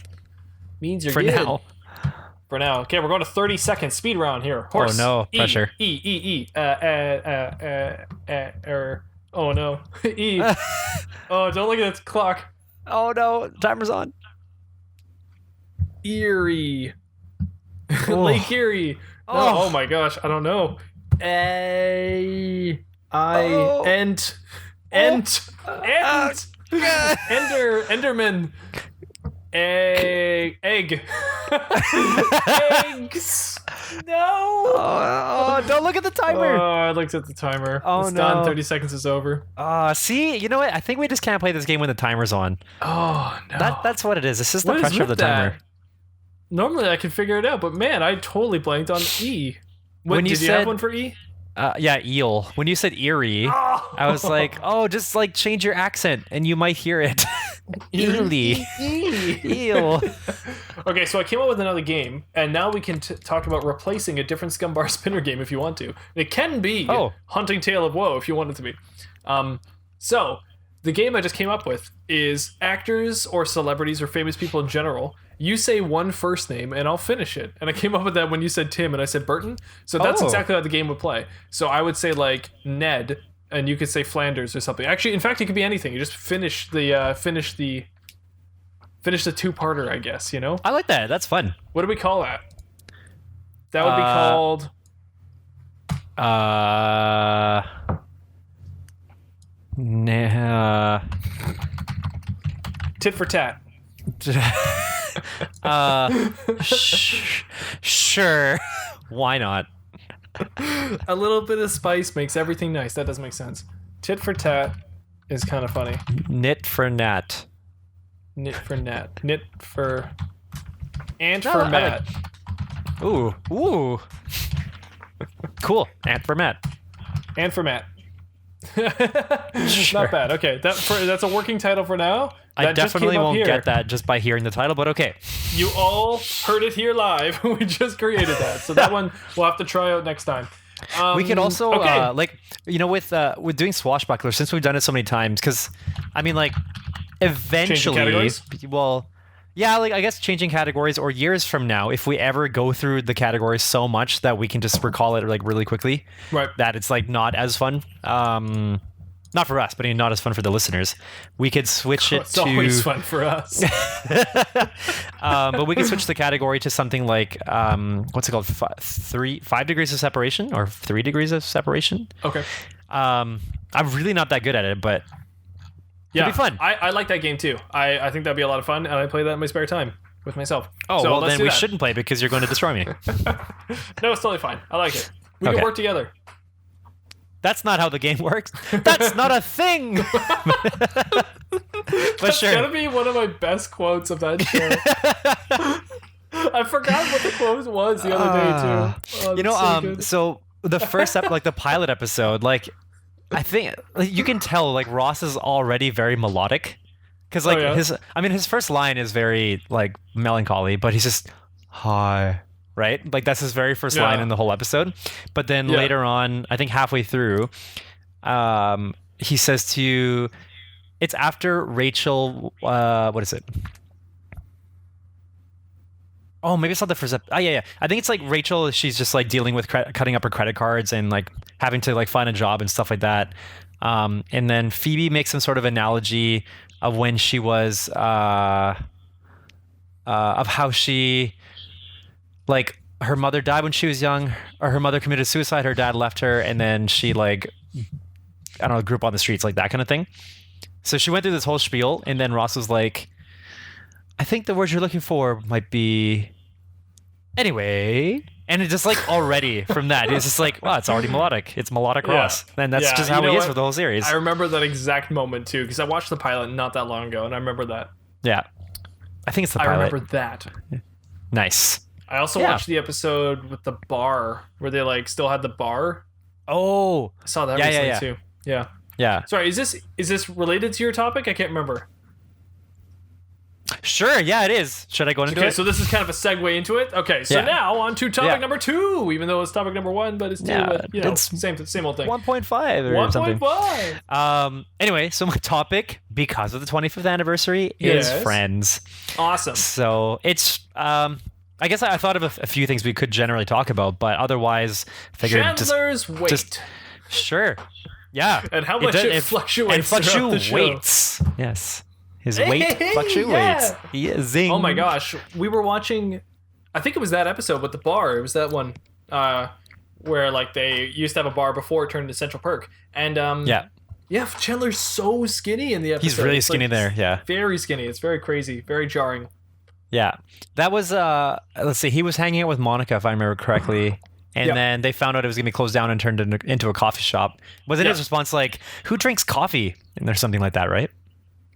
Means you're For good. now. For now. Okay, we're going to 30 seconds. Speed round here. Horse. Oh, no. Pressure. E. Oh, no. E. Oh, don't look at the clock. Oh, no. Timer's on. Erie. Lake Erie. No, oh my gosh, I don't know. Ent. Enderman. Egg. Eggs. No. Oh, don't look at the timer. Oh, I looked at the timer. Oh, it's done. no. 30 seconds is over. See, you know what? I think we just can't play this game when the timer's on. Oh no. That's what it is. It's just the What is pressure of the with that? timer. Normally I can figure it out, but man, I totally blanked on E. When you did you have said- one for E? Yeah, eel. When you said eerie, I was like, oh, just like change your accent and you might hear it. Eerily. Eel. Okay, so I came up with another game, and now we can talk about replacing a different Scumm Bar spinner game if you want to. It can be Hunting Tale of Woe if you want it to be. So the game I just came up with is actors or celebrities or famous people in general. You say one first name, and I'll finish it. And I came up with that when you said Tim, and I said Burton. So that's exactly how the game would play. So I would say like Ned, and you could say Flanders or something. Actually, in fact, it could be anything. You just finish the two-parter, I guess. You know. I like that. That's fun. What do we call that? That would be called... Tit for tat. Sure. Why not? A little bit of spice makes everything nice. That doesn't make sense. Tit for tat is kind of funny. Knit for gnat. Knit for gnat. Knit for... Ant No, for I Matt. Ooh. Cool. Ant for Matt. Ant for Matt. Sure. Not bad. Okay, that's a working title for now. I That just definitely came up won't here. get that just by hearing the title, but okay. You all heard it here live. We just created that, so that one we'll have to try out next time. We could also okay. with doing Swashbuckler, since we've done it so many times, because I mean, like, eventually, categories? well, yeah, like, I guess changing categories, or years from now, if we ever go through the categories so much that we can just recall it like really quickly, Right. that it's like not as fun. Not for us, but not as fun for the listeners. We could switch it It's to always fun for us. but we could switch the category to something like what's it called? 5 degrees of separation, or 3 degrees of separation. Okay. I'm really not that good at it, but Yeah, it'd be fun. I like that game too. I think that'd be a lot of fun, and I play that in my spare time with myself. Oh, So well, let's then do we that. shouldn't play because you're going to destroy me. No, it's totally fine. I like it. We Okay. can work together. That's not how the game works. That's not a thing. But That's sure. gotta be one of my best quotes of that show. I forgot what the quote was the other day too. Oh, You know, that's so good. so the first like the pilot episode, like, I think like, you can tell like Ross is already very melodic, because like yeah? his first line is very like melancholy, but he's just hi, right? Like that's his very first Yeah. line in the whole episode. But then Yeah. later on, I think halfway through, he says to you, it's after Rachel. What is it? Oh, maybe it's not the first yeah, yeah. I think it's like Rachel, she's just like dealing with cutting up her credit cards and like having to like find a job and stuff like that. And then Phoebe makes some sort of analogy of when she was, of how she, like, her mother died when she was young, or her mother committed suicide, her dad left her, and then she, like, I don't know, grew up on the streets, like that kind of thing. So she went through this whole spiel, and then Ross was like, I think the word you're looking for might be anyway. And it just like already from that, it's just like, wow, it's already melodic. It's melodic Yeah. Ross. And that's Yeah, just you how know he is what? for the whole series. I remember that exact moment too, because I watched the pilot not that long ago, and I remember that. Yeah. I think it's the I pilot. remember that. Nice. I also Yeah. watched the episode with the bar where they like still had the bar. Oh, I saw that Yeah, recently yeah. too. Yeah. yeah. Sorry, is this related to your topic? I can't remember. Sure. Yeah, it is. Should I go into Okay, it? so this is kind of a segue into it. Okay, so Yeah. now on to topic Yeah. number 2, even though it's topic number 1, but it's still, Yeah, you know, it's same old thing. 1.5 or something. 1.5. Anyway, so my topic, because of the 25th anniversary, is Yes. Friends. Awesome. So it's, I guess I thought of a few things we could generally talk about, but otherwise, figured Chandler's weight. just sure, yeah, And how much it fluctuates and throughout the show. fluctuates. Yes, his weight Hey, fluctuates. yeah. He is zing. Oh my gosh, we were watching. I think it was that episode with the bar. It was that one where like they used to have a bar before it turned into Central Perk, and Yeah, Chandler's so skinny in the episode. he's really It's, skinny like, there. Yeah, very skinny. It's very crazy, very jarring. yeah. That was let's see. He was hanging out with Monica, if I remember correctly. And Yeah. then they found out it was going to be closed down and turned into a coffee shop. Wasn't Yeah. his response like, "Who drinks coffee?" And there's something like that, right?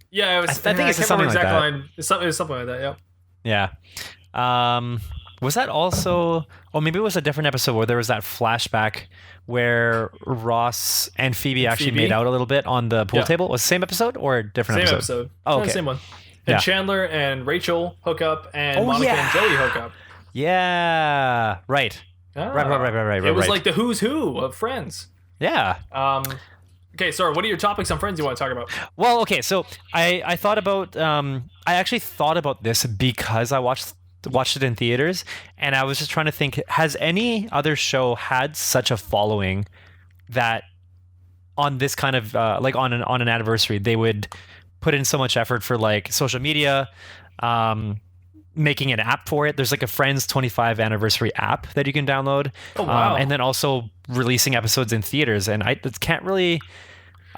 Yeah, it was. I think I it's can't something remember like exact that. line. It was something like that. Yeah. Yeah. Was that also? Oh, maybe it was a different episode where there was that flashback where Ross and Phoebe actually Phoebe? made out a little bit on the pool Yeah. table. Was it the same episode or a different Same episode? episode. Oh, No, okay. same one. And Yeah. Chandler and Rachel hook up, and Oh, Monica yeah. and Joey hook up. Yeah. Right. Ah. Right. It was right. like the who's who of Friends. Yeah. Okay, sorry. What are your topics on Friends you want to talk about? Well, okay. So I thought about I actually thought about this because I watched it in theaters, and I was just trying to think: has any other show had such a following that on this kind of like on an anniversary they would put in so much effort for like social media, making an app for it. There's like a Friends 25 anniversary app that you can download. Oh, wow. And then also releasing episodes in theaters. And I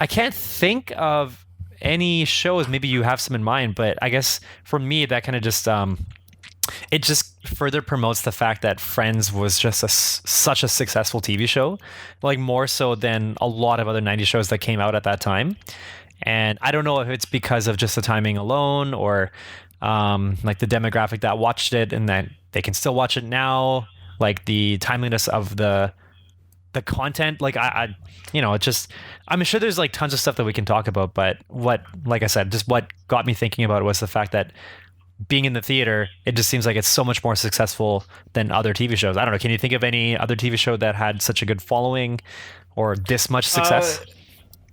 can't think of any shows. Maybe you have some in mind, but I guess for me that kind of just it just further promotes the fact that Friends was just such a successful TV show, like more so than a lot of other 90s shows that came out at that time. And I don't know if it's because of just the timing alone, or like the demographic that watched it and that they can still watch it now, like the timeliness of the the content, like it just, I'm sure there's like tons of stuff that we can talk about, but like I said, just what got me thinking about it was the fact that being in the theater, it just seems like it's so much more successful than other TV shows. I don't know. Can you think of any other TV show that had such a good following or this much success?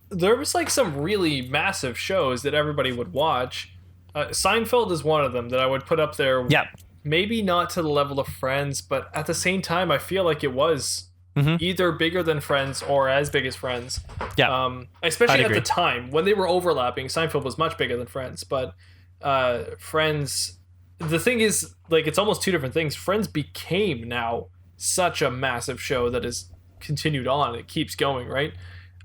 There was like some really massive shows that everybody would watch. Seinfeld is one of them that I would put up there. Yeah. Maybe not to the level of Friends, but at the same time, I feel like it was either bigger than Friends or as big as Friends. Yeah. Especially at the time when they were overlapping. Seinfeld was much bigger than Friends, but Friends. The thing is, like, it's almost two different things. Friends became now such a massive show that has continued on. It keeps going, right?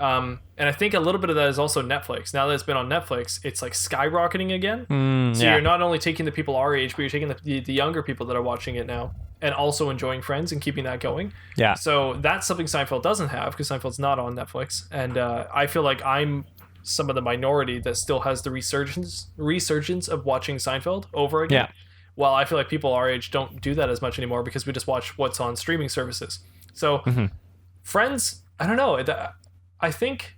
And I think a little bit of that is also Netflix. Now that it's been on Netflix, it's like skyrocketing again. So you're not only taking the people our age, but you're taking the younger people that are watching it now and also enjoying Friends and keeping that going. Yeah. So that's something Seinfeld doesn't have because Seinfeld's not on Netflix. And I feel like I'm some of the minority that still has the resurgence of watching Seinfeld over again. Yeah. While I feel like people our age don't do that as much anymore because we just watch what's on streaming services. So Friends, I don't know. I think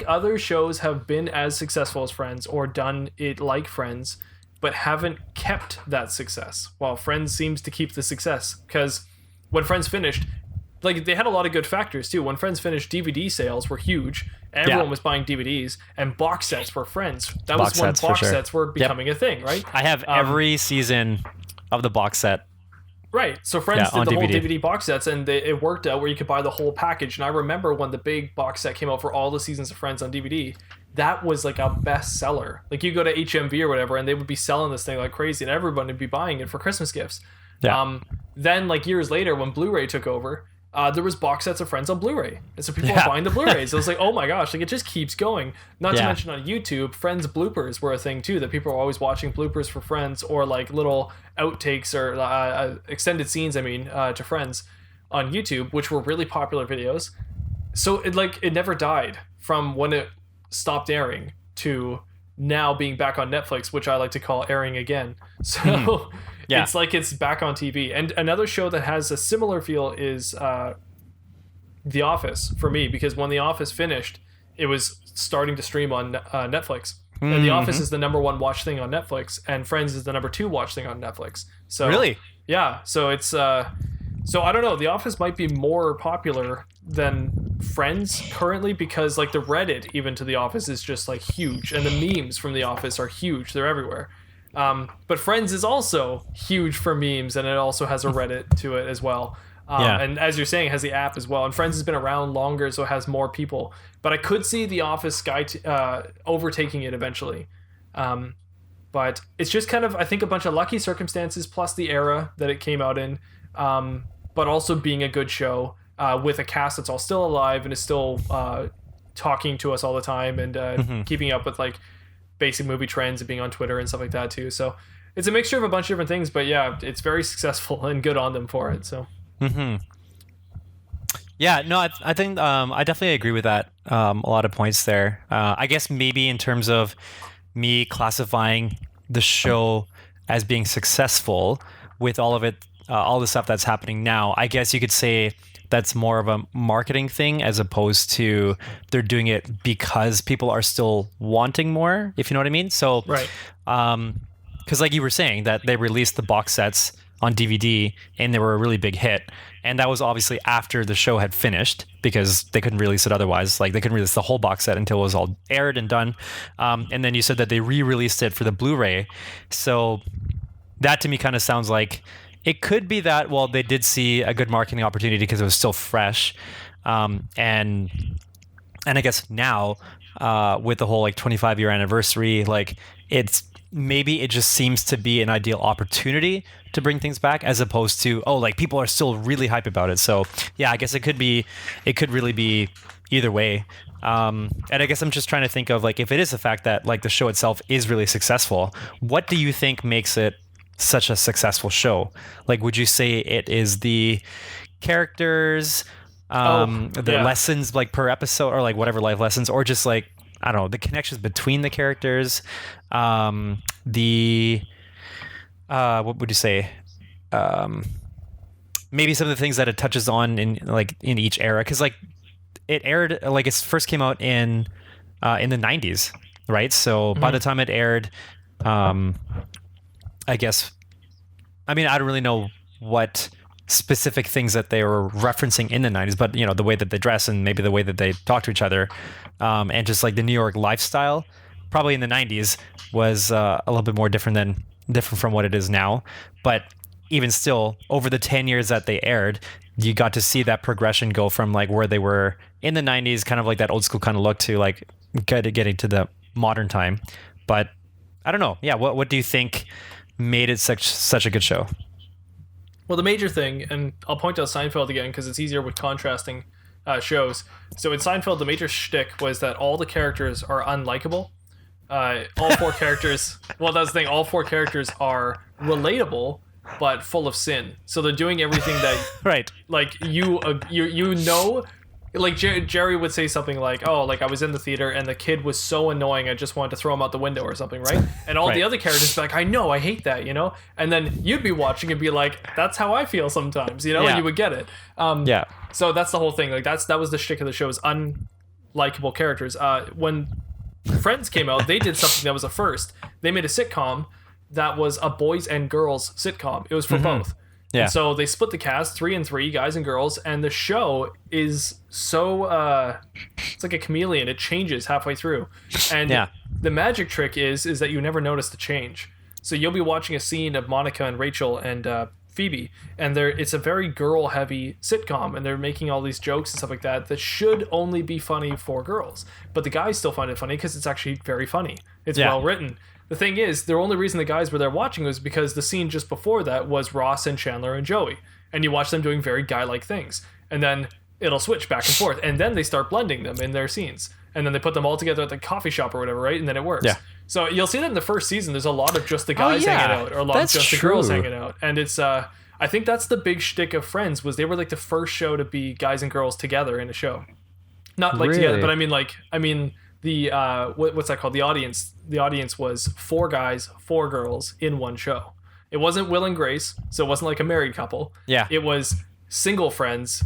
other shows have been as successful as Friends or done it like Friends, but haven't kept that success. While Friends seems to keep the success because when Friends finished, like they had a lot of good factors too. When Friends finished, DVD sales were huge. Everyone was buying DVDs and box sets for Friends. That was when box sets were becoming a thing, right? I have every season of the box set. Right. So Friends did the whole DVD. DVD box sets, and it worked out where you could buy the whole package. And I remember when the big box set came out for all the seasons of Friends on DVD, that was like a bestseller. Like you go to HMV or whatever, and they would be selling this thing like crazy, and everyone would be buying it for Christmas gifts. Yeah. Then like years later, when Blu-ray took over, there was box sets of Friends on Blu-ray, and so people were buying the Blu-rays. It was like, oh my gosh, like it just keeps going. Not to mention on YouTube, Friends bloopers were a thing too. That people were always watching bloopers for Friends or like little outtakes or extended scenes. To Friends on YouTube, which were really popular videos. So it never died from when it stopped airing to now being back on Netflix, which I like to call airing again. So. Yeah. It's like it's back on TV. And another show that has a similar feel is The Office for me, because when The Office finished, it was starting to stream on Netflix. And The Office is the number one watch thing on Netflix, and Friends is the number two watch thing on Netflix. So really? Yeah. So it's so I don't know. The Office might be more popular than Friends currently because like the Reddit even to The Office is just like huge, and the memes from The Office are huge. They're everywhere. But Friends is also huge for memes, and it also has a Reddit to it as well. And as you're saying, it has the app as well. And Friends has been around longer, so it has more people. But I could see The Office overtaking it eventually. But it's just kind of, I think, a bunch of lucky circumstances plus the era that it came out in, but also being a good show with a cast that's all still alive and is still talking to us all the time and keeping up with like basic movie trends and being on Twitter and stuff like that too. So it's a mixture of a bunch of different things, but yeah, it's very successful and good on them for it. So yeah, no, I think I definitely agree with that. A lot of points there. I guess maybe in terms of me classifying the show as being successful with all of it, all the stuff that's happening now, I guess you could say that's more of a marketing thing as opposed to they're doing it because people are still wanting more, if you know what I mean. So, right. Because like you were saying that they released the box sets on DVD and they were a really big hit. And that was obviously after the show had finished because they couldn't release it otherwise. Like they couldn't release the whole box set until it was all aired and done. And then you said that they re-released it for the Blu-ray. So that to me kind of sounds like it could be that, well, they did see a good marketing opportunity because it was still fresh. And I guess now with the whole like 25-year anniversary, like maybe it just seems to be an ideal opportunity to bring things back as opposed to, oh, like people are still really hype about it. So yeah, I guess it could really be either way. And I guess I'm just trying to think of like, if it is the fact that like the show itself is really successful, what do you think makes it such a successful show? Like, would you say it is the characters, lessons like per episode or like whatever life lessons, or just like, I don't know, the connections between the characters, what would you say? maybe some of the things that it touches on in each era, because like it aired, like it first came out in the 90s, right? So by the time it aired, I guess, I mean, I don't really know what specific things that they were referencing in the 90s, but you know, the way that they dress and maybe the way that they talk to each other, and just like the New York lifestyle probably in the 90s was a little bit more different from what it is now. But even still, over the 10 years that they aired, you got to see that progression go from like where they were in the 90s, kind of like that old school kind of look, to like getting to the modern time. But I don't know. Yeah, what do you think made it such a good show? Well, the major thing, and I'll point out Seinfeld again because it's easier with contrasting shows. So in Seinfeld, the major shtick was that all the characters are unlikable. All four characters, well, that's the thing, all four characters are relatable, but full of sin. So they're doing everything that, right, like you know, like Jerry would say something like, "Oh, like I was in the theater and the kid was so annoying, I just wanted to throw him out the window or something," right? And all right. the other characters be like, "I know, I hate that," you know. And then you'd be watching and be like, "That's how I feel sometimes," you know. Yeah. And you would get it. Yeah. So that's the whole thing. Like that was the shtick of the show, is unlikable characters. When Friends came out, they did something that was a first. They made a sitcom that was a boys and girls sitcom. It was for both. Yeah. And so they split the cast 3 and 3, guys and girls, and the show is so it's like a chameleon. It changes halfway through. And the magic trick is that you never notice the change. So you'll be watching a scene of Monica and Rachel and Phoebe, and it's a very girl heavy sitcom, and they're making all these jokes and stuff like that should only be funny for girls, but the guys still find it funny because it's actually very funny. It's well written. The thing is, the only reason the guys were there watching was because the scene just before that was Ross and Chandler and Joey, and you watch them doing very guy-like things, and then it'll switch back and forth, and then they start blending them in their scenes, and then they put them all together at the coffee shop or whatever, right? And then it works. Yeah. So you'll see that in the first season, there's a lot of just the guys hanging out, or a lot of just the girls hanging out, and it's I think that's the big shtick of Friends, was they were like the first show to be guys and girls together in a show, not like together, but I mean the what's that called? The audience was 4 guys, 4 girls in one show. It wasn't Will and Grace, so it wasn't like a married couple. Yeah. It was single friends,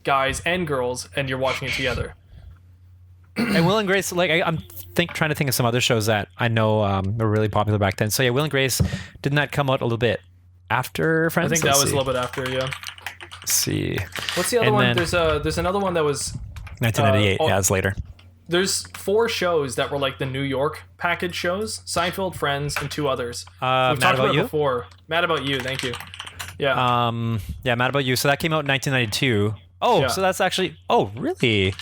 guys and girls, and you're watching it together. And Will and Grace, like I'm trying to think of some other shows that I know were really popular back then. So yeah, Will and Grace, didn't that come out a little bit after Friends? I think that was a little bit after, yeah. Let's see. What's the other one? There's another one that was 1998. Yeah, it's later. There's 4 shows that were like the New York package shows: Seinfeld, Friends, and 2 others. We've Mad talked about You? it before. Mad About You, thank you. Yeah. Mad About You. So that came out in 1992. Oh, Yeah. so that's actually. Oh, really?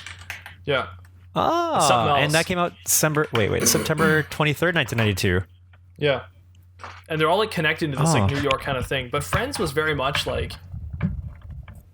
Yeah. Oh, Something else. and that came out September 23rd, 1992. Yeah. And they're all like connected to this like New York kind of thing. But Friends was very much like,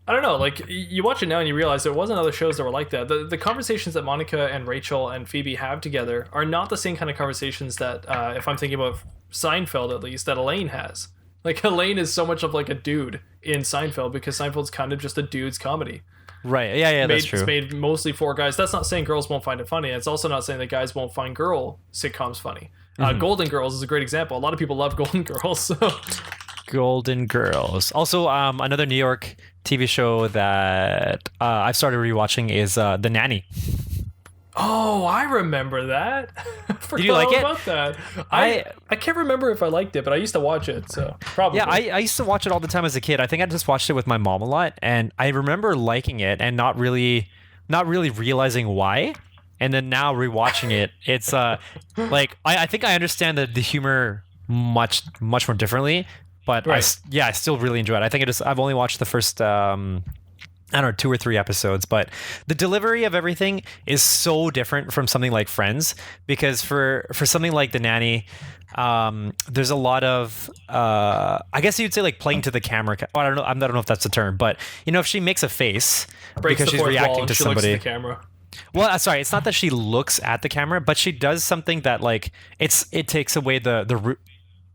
I don't know, like you watch it now and you realize there wasn't other shows that were like that. The conversations that Monica and Rachel and Phoebe have together are not the same kind of conversations that, if I'm thinking about Seinfeld at least, that Elaine has. Like Elaine is so much of like a dude in Seinfeld because Seinfeld's kind of just a dude's comedy. Right. Yeah, that's true. It's made mostly for guys. That's not saying girls won't find it funny. It's also not saying that guys won't find girl sitcoms funny. Golden Girls is a great example. A lot of people love Golden Girls. So. Golden Girls. Also, another New York TV show that I've started rewatching is The Nanny. Oh, I remember that. I forgot Did you like all it? about that. I can't remember if I liked it, but I used to watch it, so probably. Yeah, I used to watch it all the time as a kid. I think I just watched it with my mom a lot, and I remember liking it and not really realizing why. And then now rewatching it, it's like I think I understand the humor much more differently, but Right. I still really enjoy it. I think I've only watched the first I don't know, 2 or 3 episodes, but the delivery of everything is so different from something like Friends, because for something like The Nanny, there's a lot of I guess you'd say like playing to the camera. I don't know if that's the term, but you know, if she makes a face Breaks because the she's fourth wall reacting and to she somebody. looks at the camera. Well, sorry, it's not that she looks at the camera, but she does something that like it takes away the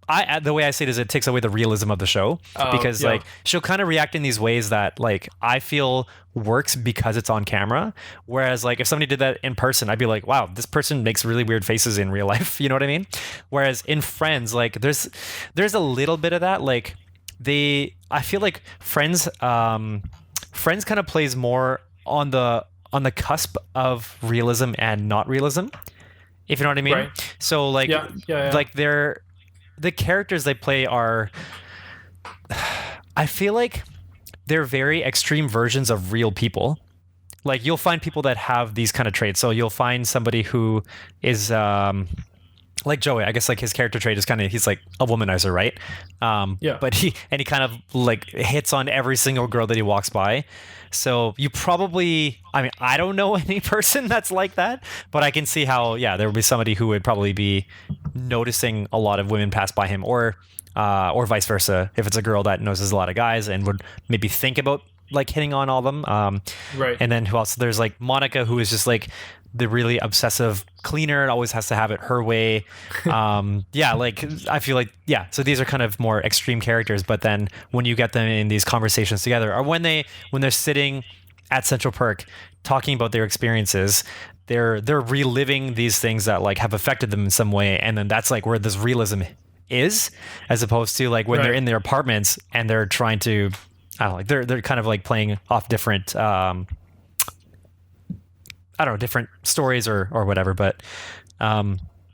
way I say it is it takes away the realism of the show, because yeah. like she'll kind of react in these ways that like I feel works because it's on camera, whereas like if somebody did that in person, I'd be like, wow, this person makes really weird faces in real life. You know what I mean? Whereas in Friends, like there's a little bit of that, like I feel like Friends kind of plays more on the cusp of realism and not realism, if you know what I mean. Right. So like Yeah. like the characters they play are, I feel like they're very extreme versions of real people. Like you'll find people that have these kind of traits. So you'll find somebody who is like Joey. I guess like his character trait is kind of, he's like a womanizer, right? Yeah. But he kind of like hits on every single girl that he walks by. So you probably, I mean, I don't know any person that's like that, but I can see how, yeah, there would be somebody who would probably be noticing a lot of women pass by him, or vice versa. If it's a girl that notices a lot of guys and would maybe think about like hitting on all of them. Right. And then who else? There's like Monica, who is just like the really obsessive cleaner, always has to have it her way. Yeah, like I feel like, yeah, so these are kind of more extreme characters, but then when you get them in these conversations together, or when they're sitting at Central Park talking about their experiences, they're reliving these things that like have affected them in some way, and then that's like where this realism is, as opposed to like when they're in their apartments and they're trying to, I don't know, like they're kind of like playing off different I don't know, different stories or whatever. But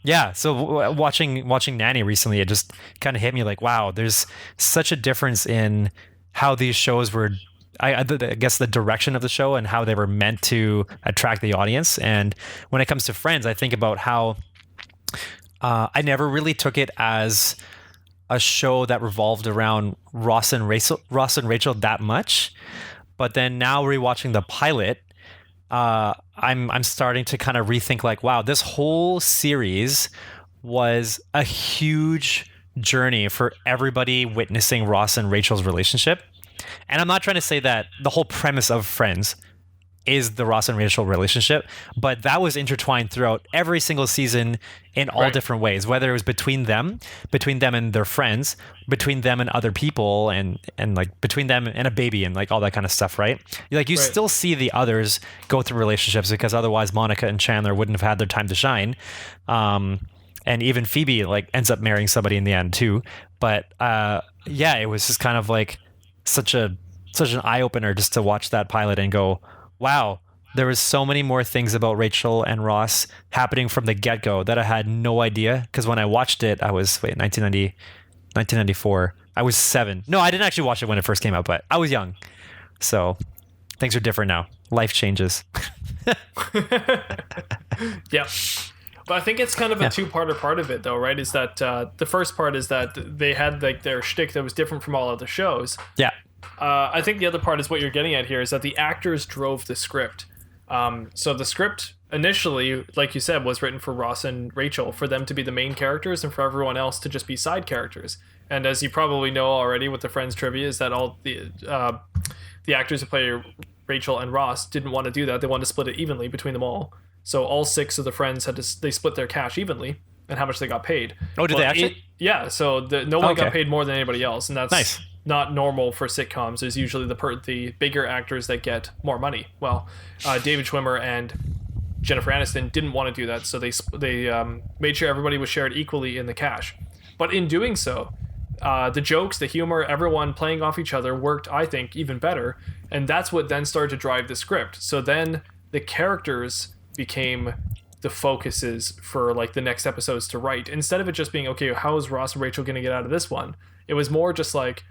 yeah, so watching Nanny recently, it just kind of hit me like, wow, there's such a difference in how these shows were, I guess the direction of the show and how they were meant to attract the audience. And when it comes to Friends, I think about how I never really took it as a show that revolved around Ross and Rachel that much. But then now rewatching the pilot, I'm starting to kind of rethink like, wow, this whole series was a huge journey for everybody witnessing Ross and Rachel's relationship. And I'm not trying to say that the whole premise of Friends is the Ross and Rachel relationship, but that was intertwined throughout every single season in all different ways, whether it was between them and their friends, between them and other people, and like between them and a baby, and like all that kind of stuff, right? Like you still see the others go through relationships, because otherwise Monica and Chandler wouldn't have had their time to shine. And even Phoebe like ends up marrying somebody in the end too. But yeah, it was just kind of like such an eye opener just to watch that pilot and go, wow, there was so many more things about Rachel and Ross happening from the get-go that I had no idea. Because when I watched it, I was, 1994. I was 7. No, I didn't actually watch it when it first came out, but I was young. So things are different now. Life changes. Yeah. But I think it's kind of a two-parter part of it, though, right? Is that the first part is that they had like their shtick that was different from all other shows. Yeah. I think the other part is what you're getting at here is that the actors drove the script. So the script initially, like you said, was written for Ross and Rachel, for them to be the main characters and for everyone else to just be side characters. And as you probably know already with the Friends trivia, is that all the actors who play Rachel and Ross didn't want to do that. They wanted to split it evenly between them all. So all 6 of the Friends they split their cash evenly and how much they got paid. Oh, did they actually? Yeah. So no one got paid more than anybody else, and that's nice. Not normal for sitcoms. There's usually the bigger actors that get more money. Well, David Schwimmer and Jennifer Aniston didn't want to do that, so they made sure everybody was shared equally in the cash. But in doing so, the jokes, the humor, everyone playing off each other worked, I think, even better, and that's what then started to drive the script. So then the characters became the focuses for like the next episodes to write. Instead of it just being, okay, how is Ross and Rachel going to get out of this one? It was more just like,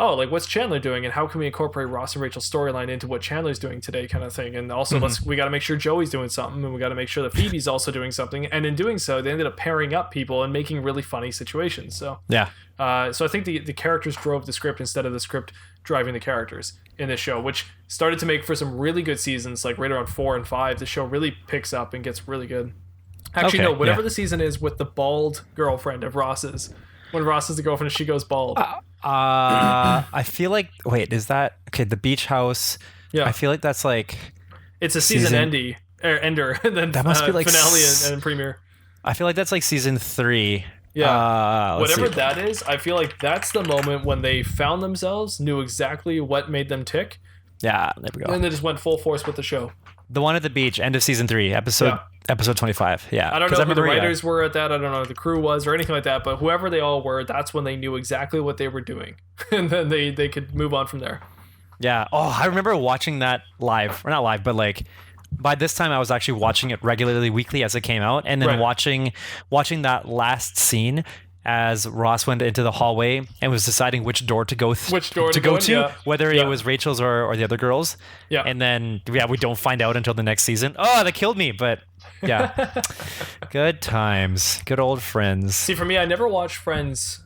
oh, like what's Chandler doing, and how can we incorporate Ross and Rachel's storyline into what Chandler's doing today, kind of thing. And also we got to make sure Joey's doing something, and we got to make sure that Phoebe's also doing something. And in doing so, they ended up pairing up people and making really funny situations. So yeah. So I think the characters drove the script instead of the script driving the characters in this show, which started to make for some really good seasons. Like right around 4 and 5, the show really picks up and gets really good. Actually, no, whatever the season is with the bald girlfriend of Ross's. When Ross is the girlfriend and she goes bald. I feel like, wait, is that okay? The beach house. Yeah. I feel like that's like, it's a season ender, and then that must be like finale and premiere. I feel like that's like season 3. Yeah. Whatever that is, I feel like that's the moment when they found themselves, knew exactly what made them tick, Yeah, there we go. And they just went full force with the show. The one at the beach, end of season 3, episode 25. Yeah. I don't know who the remember, writers were at that. I don't know who the crew was or anything like that. But whoever they all were, that's when they knew exactly what they were doing. And then they could move on from there. Yeah. Oh, I remember watching that live. Or not live, but like by this time I was actually watching it regularly, weekly as it came out. And then watching that last scene as Ross went into the hallway and was deciding which door to go to, whether it was Rachel's or the other girls. Yeah. And then we don't find out until the next season. Oh, that killed me, but yeah. Good times. Good old Friends. See, for me, I never watched Friends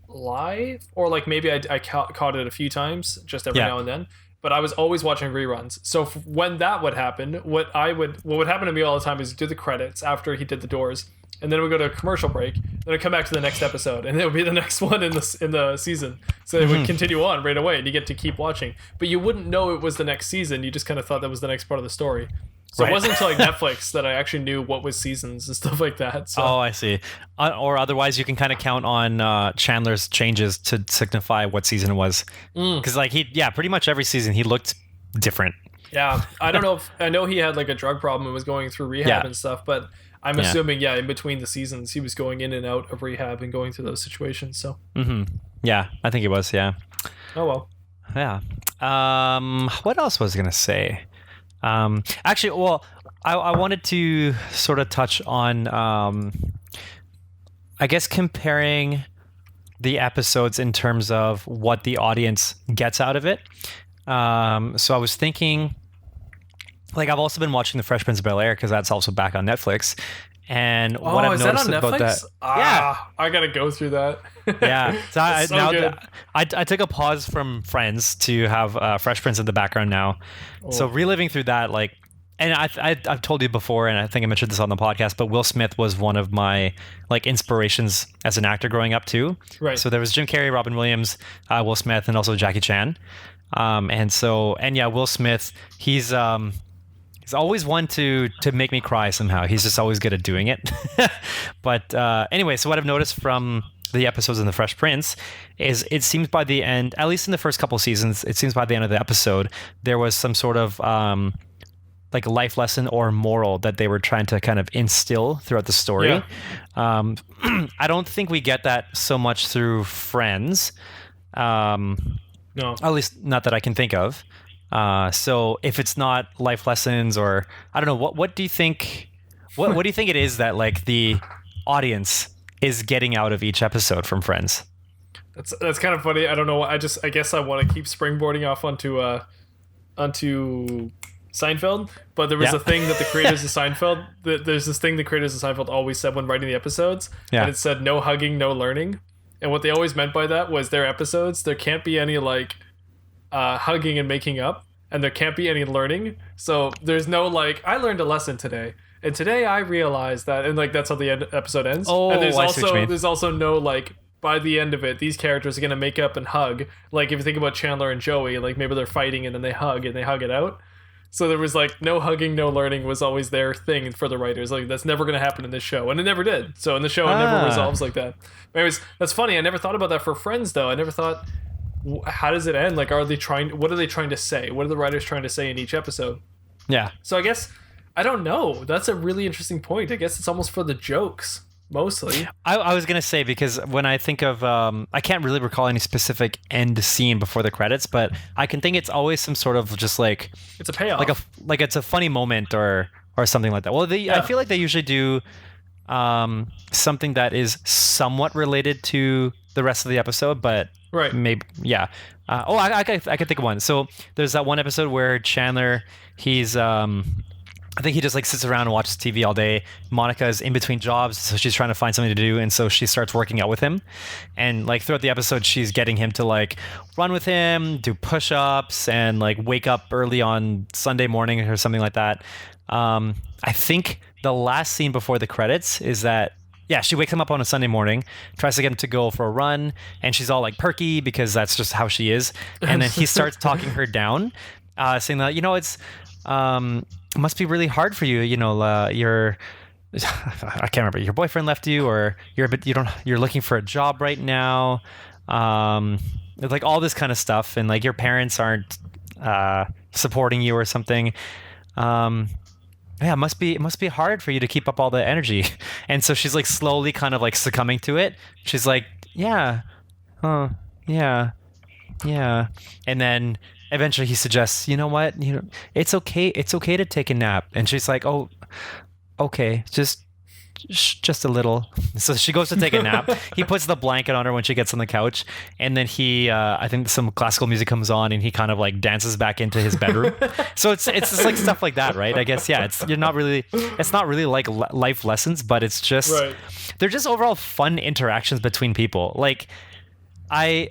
live, or like maybe I caught it a few times just every now and then. But I was always watching reruns. So when that would happen, what would happen to me all the time is do the credits after he did the doors. And then we go to a commercial break. Then I come back to the next episode, and it would be the next one in the season. So it would continue on right away, and you get to keep watching. But you wouldn't know it was the next season. You just kind of thought that was the next part of the story. So it wasn't until like Netflix that I actually knew what was seasons and stuff like that. So. Oh, I see. Or otherwise, you can kind of count on Chandler's changes to signify what season it was. Because like pretty much every season he looked different. Yeah, I don't know I know he had like a drug problem and was going through rehab and stuff, but I'm assuming, in between the seasons, he was going in and out of rehab and going through those situations. So, yeah, I think he was. Yeah. Oh well. Yeah. What else was I gonna say? Actually, well, I wanted to sort of touch on, I guess, comparing the episodes in terms of what the audience gets out of it. So I was thinking. Like, I've also been watching The Fresh Prince of Bel-Air because that's also back on Netflix. And what I've noticed about that... I gotta go through that. Yeah. So I took a pause from Friends to have Fresh Prince in the background now. Oh. So reliving through that, like... And I've told you before, and I think I mentioned this on the podcast, but Will Smith was one of my like inspirations as an actor growing up too. Right. So there was Jim Carrey, Robin Williams, Will Smith, and also Jackie Chan. Will Smith, he's always one to make me cry somehow. He's just always good at doing it. But anyway, so what I've noticed from the episodes in The Fresh Prince is it seems by the end, at least in the first couple seasons, it seems by the end of the episode, there was some sort of like a life lesson or moral that they were trying to kind of instill throughout the story. Yeah. I don't think we get that so much through Friends. No. At least not that I can think of. So if it's not life lessons or I don't know, what do you think? What do you think it is that like the audience is getting out of each episode from Friends? That's kind of funny. I don't know. I guess I want to keep springboarding off onto Seinfeld. But there was a thing that the creators of Seinfeld. There's this thing the creators of Seinfeld always said when writing the episodes, and it said no hugging, no learning. And what they always meant by that was their episodes, there can't be any like hugging and making up, and there can't be any learning. So there's no like, I learned a lesson today, and today I realized that, and like that's how the episode ends. Oh, and there's also no like, by the end of it, these characters are gonna make up and hug. Like if you think about Chandler and Joey, like maybe they're fighting and then they hug it out. So there was like no hugging, no learning was always their thing for the writers. Like that's never going to happen in this show, and it never did. So in the show, it never resolves like that. Anyways, that's funny. I never thought about that for Friends, though. I never thought, how does it end? Like, what are they trying to say? What are the writers trying to say in each episode? Yeah. So I guess I don't know. That's a really interesting point. I guess it's almost for the jokes. Mostly. I was going to say, because when I think of, I can't really recall any specific end scene before the credits, but I can think it's always some sort of just like... It's a payoff. Like it's a funny moment or something like that. Well, I feel like they usually do something that is somewhat related to the rest of the episode, but maybe, yeah. I could think of one. So there's that one episode where Chandler, he's... I think he just like sits around and watches TV all day. Monica is in between jobs, so she's trying to find something to do, and so she starts working out with him. And like throughout the episode, she's getting him to like run with him, do push-ups, and like wake up early on Sunday morning or something like that. I think the last scene before the credits is that she wakes him up on a Sunday morning, tries to get him to go for a run, and she's all like perky because that's just how she is. And then he starts talking her down, saying that it's. It must be really hard for you, I can't remember, your boyfriend left you, or you're looking for a job right now, like all this kind of stuff, and like your parents aren't supporting you or something. Yeah, it must be hard for you to keep up all the energy. And so she's like slowly kind of like succumbing to it. She's like, yeah, yeah, yeah. And then eventually he suggests, you know what, it's okay. It's okay to take a nap. And she's like, oh, okay, just a little. So she goes to take a nap. He puts the blanket on her when she gets on the couch, and then he I think some classical music comes on, and he kind of like dances back into his bedroom. So it's just like stuff like that, right? I guess, yeah, it's not really like life lessons, but it's just they're just overall fun interactions between people. Like I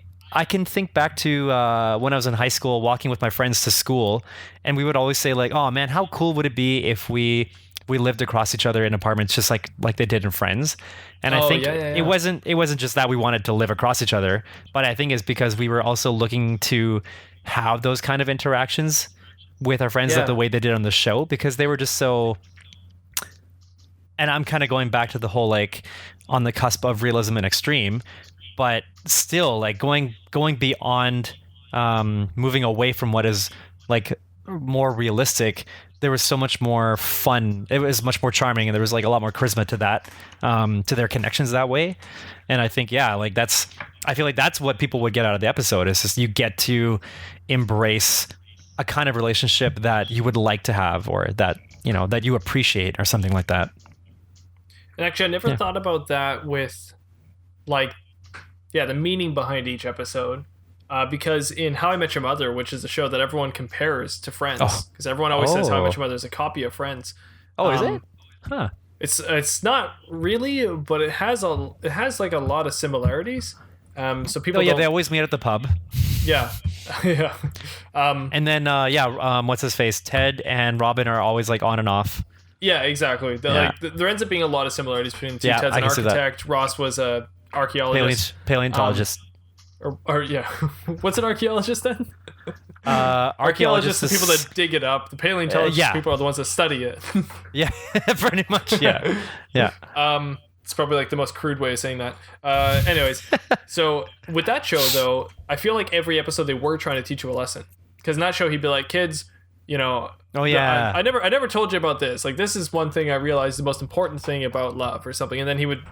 can think back to when I was in high school walking with my friends to school, and we would always say like, oh man, how cool would it be if we lived across each other in apartments just like they did in Friends. And I think it wasn't just that we wanted to live across each other, but I think it's because we were also looking to have those kind of interactions with our friends like the way they did on the show, because they were just so. And I'm kind of going back to the whole like on the cusp of realism and extreme, but still like going beyond, moving away from what is like more realistic. There was so much more fun. It was much more charming, and there was like a lot more charisma to that, to their connections that way. And I think, I feel like that's what people would get out of the episode. Is just you get to embrace a kind of relationship that you would like to have, or that that you appreciate, or something like that. And actually, I never thought about that with, like, the meaning behind each episode. Because in How I Met Your Mother, which is a show that everyone compares to Friends, because everyone always says How I Met Your Mother is a copy of Friends. Oh, is it? Huh. It's not really, but it has like a lot of similarities. So people. They always meet at the pub. Yeah, yeah. And then what's his face? Ted and Robin are always like on and off. Yeah, exactly. Like there ends up being a lot of similarities between the two. Ted's an architect. Ross was a archaeologist, paleontologist. Or what's an archaeologist then? Archaeologists are the people that dig it up. The paleontologists people are the ones that study it. Yeah, pretty much. Yeah, yeah. It's probably like the most crude way of saying that. Anyways, so with that show though, I feel like every episode they were trying to teach you a lesson. Because in that show he'd be like, kids, oh yeah, I never told you about this. Like, this is one thing I realized, the most important thing about love or something. And then he would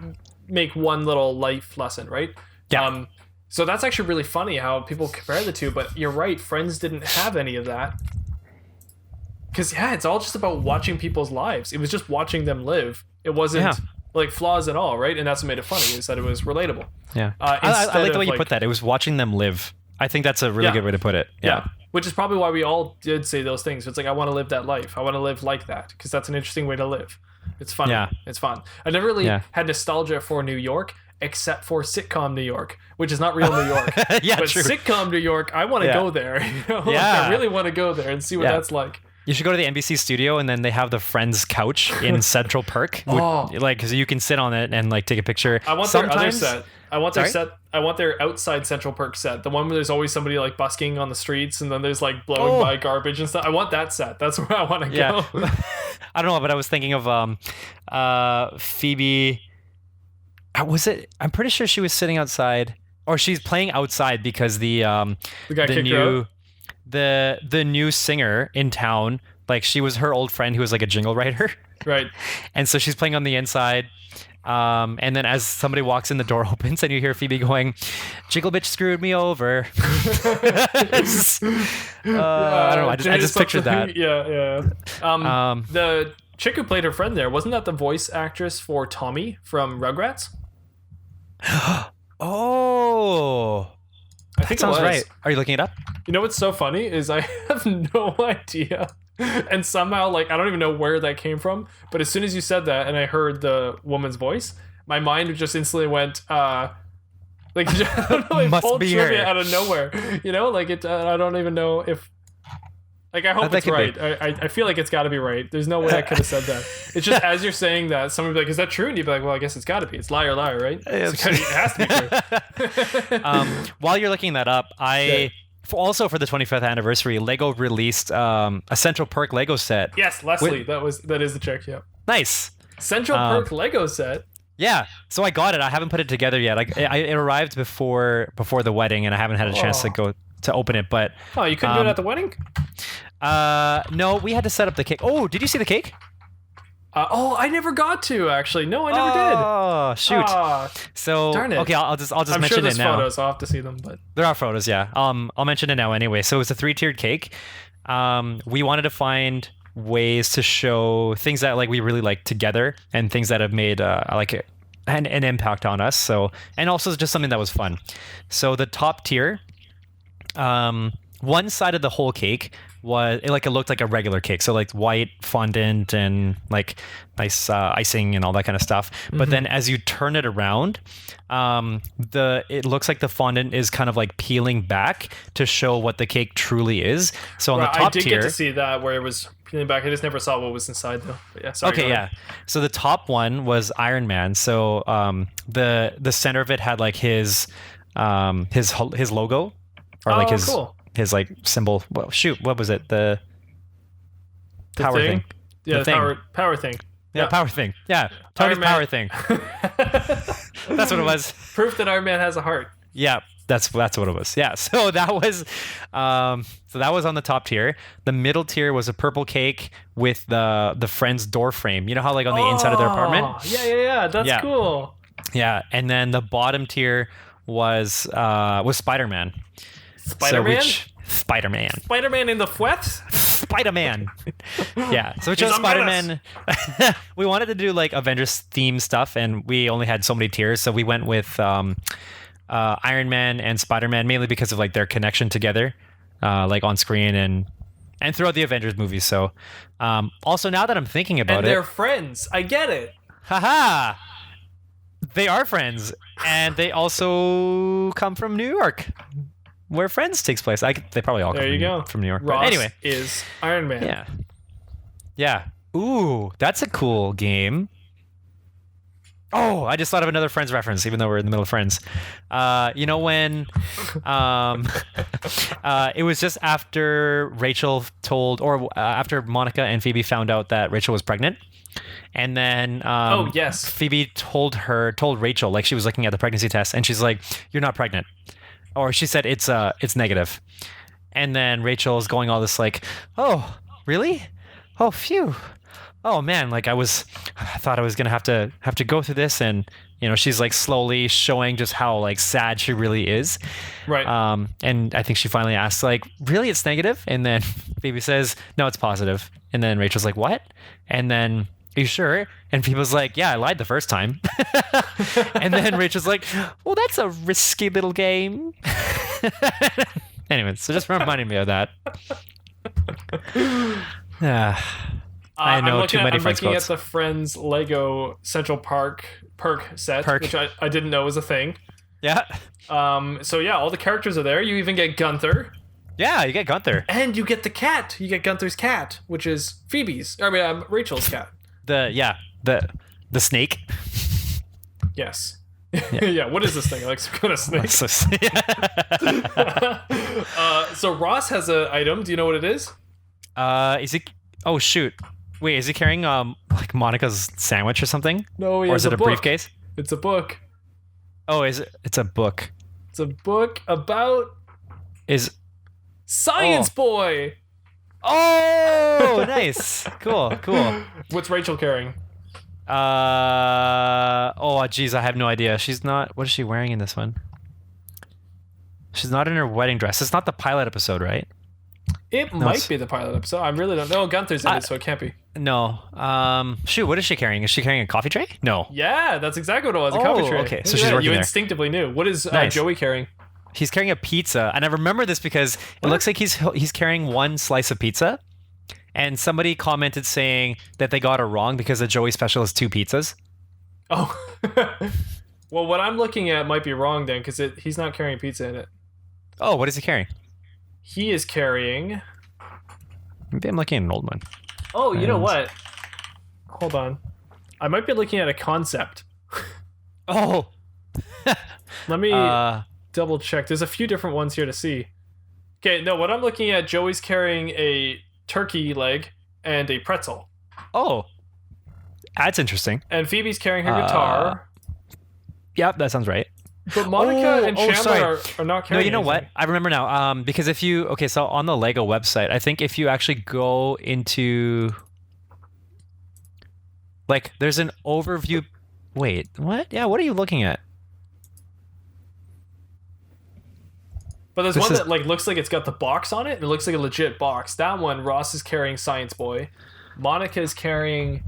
make one little life lesson, right? Yeah. So that's actually really funny how people compare the two, but you're right, Friends didn't have any of that. Because, it's all just about watching people's lives. It was just watching them live. It wasn't, like, flaws at all, right? And that's what made it funny, is that it was relatable. Yeah. I like the way you put that. It was watching them live. I think that's a really good way to put it. Yeah. Which is probably why we all did say those things. It's like, I want to live that life. I want to live like that, because that's an interesting way to live. It's fun. Yeah. It's fun. I never really had nostalgia for New York, except for sitcom New York, which is not real New York. But true. Sitcom New York, I want to go there. I really want to go there and see what that's like. You should go to the NBC studio, and then they have the Friends couch in Central Park. Because you can sit on it and like take a picture. I want their other set. I want their set. I want their outside Central Park set. The one where there's always somebody like busking on the streets, and then there's like blowing by garbage and stuff. I want that set. That's where I want to go. I don't know, but I was thinking of Phoebe. Was it? I'm pretty sure she was sitting outside, or she's playing outside because the new singer in town, like, she was her old friend who was like a jingle writer, right? And so she's playing on the inside, and then as somebody walks in, the door opens, and you hear Phoebe going, "Jiggle bitch screwed me over." I don't know. I just pictured that. Yeah. The chick who played her friend there, wasn't that the voice actress for Tommy from Rugrats? Oh, I think sounds it was. Right. Are you looking it up? You know what's so funny is I have no idea, and somehow, like, I don't even know where that came from. But as soon as you said that, and I heard the woman's voice, my mind just instantly went, like, I don't know, it pulled trivia out of nowhere. Like it. I don't even know if. Like, I hope it's right. I feel like it's got to be right. There's no way I could have said that. It's just, as you're saying that, someone would be like, is that true? And you'd be like, well, I guess it's got to be. It's liar, right? It has to be true. While you're looking that up, also for the 25th anniversary, Lego released a Central Perk Lego set. Yes, Leslie. That is the chick, yeah. Nice. Central Perk Lego set. Yeah, so I got it. I haven't put it together yet. Like, it arrived before the wedding, and I haven't had a chance to to open it, but Oh, you couldn't do it at the wedding? no, we had to set up the cake. Oh, did you see the cake? I never got to actually. No, I never did. Oh, shoot. Ah, so darn it. okay, I'll just I'm mention sure there's it now. photos. I'll have to see them, but There are photos, yeah. I'll mention it now anyway. So it's a 3-tiered cake. We wanted to find ways to show things that like we really like together and things that have made like an impact on us. So, and also just something that was fun. So the top tier, one side of the whole cake was it looked like a regular cake, so like white fondant and like nice icing and all that kind of stuff. But then as you turn it around, it looks like the fondant is kind of like peeling back to show what the cake truly is. So on the top I did tier, get to see that where it was peeling back. I just never saw what was inside though. But yeah, sorry. okay, yeah. So the top one was Iron Man. So the center of it had like his logo or like his cool. his like symbol. Well, shoot, what was it? The power thing. Yeah, The the thing. power thing. Yeah, power thing. Yeah, Tony's Iron Man. power thing. That's what it was. Proof that Iron Man has a heart. Yeah, that's what it was. Yeah, so that was on the top tier. The middle tier was a purple cake with the friend's door frame. You know how like on the inside of their apartment? Yeah. That's Yeah. cool. Yeah, and then the bottom tier was Spider-Man. Spider-Man? Spider-Man. Spider-Man in the fwet? Spider-Man. Yeah. So it's He's just a menace. Spider-Man. We wanted to do like Avengers theme stuff, and we only had so many tiers, so we went with Iron Man and Spider-Man mainly because of like their connection together, like on screen and throughout the Avengers movies. So also now that I'm thinking about And it, they're friends. I get it. haha, they are friends, and they also come from New York, where Friends takes place. They probably all come There you go. from New York. Ross But anyway, is Iron Man. yeah. Ooh, that's a cool game. Oh, I just thought of another Friends reference, even though we're in the middle of Friends. You know when it was just after Rachel after Monica and Phoebe found out that Rachel was pregnant, and then Oh, yes. Phoebe told Rachel, like she was looking at the pregnancy test, and she's like, "You're not pregnant," or she said it's negative, and then Rachel's going all this like, "Oh, really? Oh, phew." Oh man, like I thought I was gonna have to go through this, and you know she's like slowly showing just how like sad she really is, Right. and I think she finally asks like, really, it's negative, and then Phoebe says, no, it's positive, and then Rachel's like, what? And then, are you sure? And Phoebe's like, yeah, I lied the first time, and then Rachel's like, well, that's a risky little game. Anyway, so just reminding me of that. Yeah. I know too many Friends I'm looking quotes. at the Friends Lego Central Park perk set, Perk. which I didn't know was a thing. Yeah. So yeah, all the characters are there. You even get Gunther, Yeah, you get Gunther. and you get the cat. You get Gunther's cat, which is Rachel's cat. The snake. Yes. Yeah. What is this thing? Like some kind of snake. So Ross has an item. Do you know what it is? Is he? Oh shoot! Wait, is he carrying like Monica's sandwich or something? No, he Or has is it a book. briefcase? It's a book. Oh, is it? It's a book. It's a book about Is Science Boy. oh nice, cool. What's Rachel carrying? Oh geez, I have no idea. She's not. What is she wearing in this one? She's not in her wedding dress. It's not the pilot episode, right? It No, might it's- be the pilot episode. I really don't know. Gunther's in it, so it can't be. No. Shoot, what is she carrying? Is she carrying a coffee tray? No. Yeah, that's exactly what it was. A coffee tray. okay, so Look she's at that, working You there. instinctively knew. What is Nice. Joey carrying? He's carrying a pizza, and I remember this because it looks like he's carrying one slice of pizza, and somebody commented saying that they got it wrong because the Joey special is 2 pizzas. Oh. Well, what I'm looking at might be wrong then, because he's not carrying pizza in it. Oh, what is he carrying? He is carrying. Maybe I'm looking at an old one. Oh, you know And- what? Hold on. I might be looking at a concept. Oh, Let me uh, double check. There's a few different ones here to see. Okay, no, what I'm looking at, Joey's carrying a turkey leg and a pretzel. oh, that's interesting. And Phoebe's carrying her guitar. Yep, that sounds right. But Monica and Chandler are not carrying. No, you know what? anything. I remember now. Because if you so on the Lego website, I think if you actually go into like there's an overview. Wait, what? Yeah, what are you looking at? But there's one that like looks like it's got the box on it. And it looks like a legit box. That one, Ross is carrying Science Boy. Monica is carrying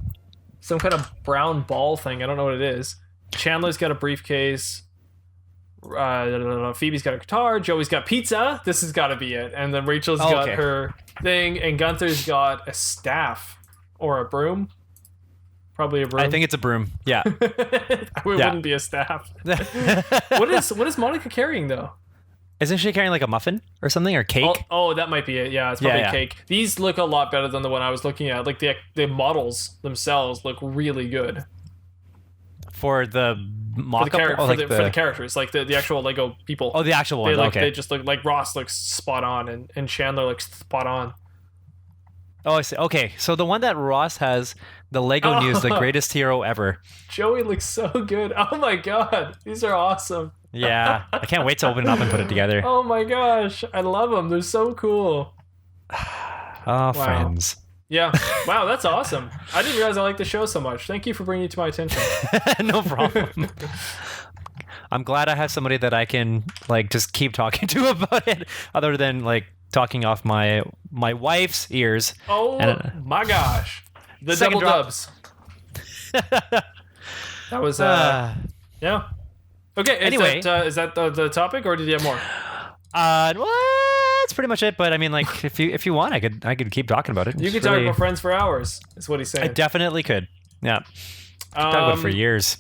some kind of brown ball thing. I don't know what it is. Chandler's got a briefcase. Phoebe's got a guitar. Joey's got pizza. This has got to be it. And then Rachel's got her thing. And Gunther's got a staff or a broom. Probably a broom. I think it's a broom. Yeah. It wouldn't be a staff. What is Monica carrying though? Isn't she carrying like a muffin or something or cake? Oh, that might be it. Yeah, it's probably cake. These look a lot better than the one I was looking at. Like the models themselves look really good. For the mock for the characters, like the actual Lego people. Oh, the actual ones. They just look like Ross looks spot on and Chandler looks spot on. Oh, I see. Okay, so the one that Ross has, the Lego News, the greatest hero ever. Joey looks so good. Oh my god, these are awesome. Yeah, I can't wait to open it up and put it together. Oh my gosh, I love them. They're so cool. Oh, friends. Yeah. Wow, that's awesome. I didn't realize I liked the show so much. Thank you for bringing it to my attention. No problem. I'm glad I have somebody that I can like just keep talking to about it, other than like talking off my wife's ears. Oh my gosh, the double dubs. That was yeah. Okay. Anyway, is that the topic, or did you have more? Well, that's pretty much it. But I mean, like, if you want, I could keep talking about it. You could talk about Friends for hours. Is what he's saying. I definitely could. Yeah. Talk about it for years.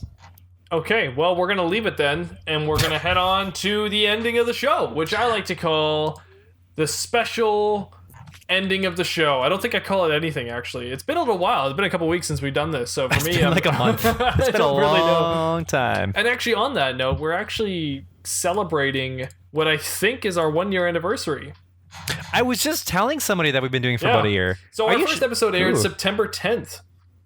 Okay, well, we're gonna leave it then, and we're gonna head on to the ending of the show, which I like to call the special ending of the show. I don't think I call it anything, actually. It's been a little while. It's been a couple weeks since we've done this, so for me, like a month. It's been a long time. And actually, on that note, we're actually celebrating what I think is our 1 year anniversary. I was just telling somebody that we've been doing for about a year. So our first episode aired September 10th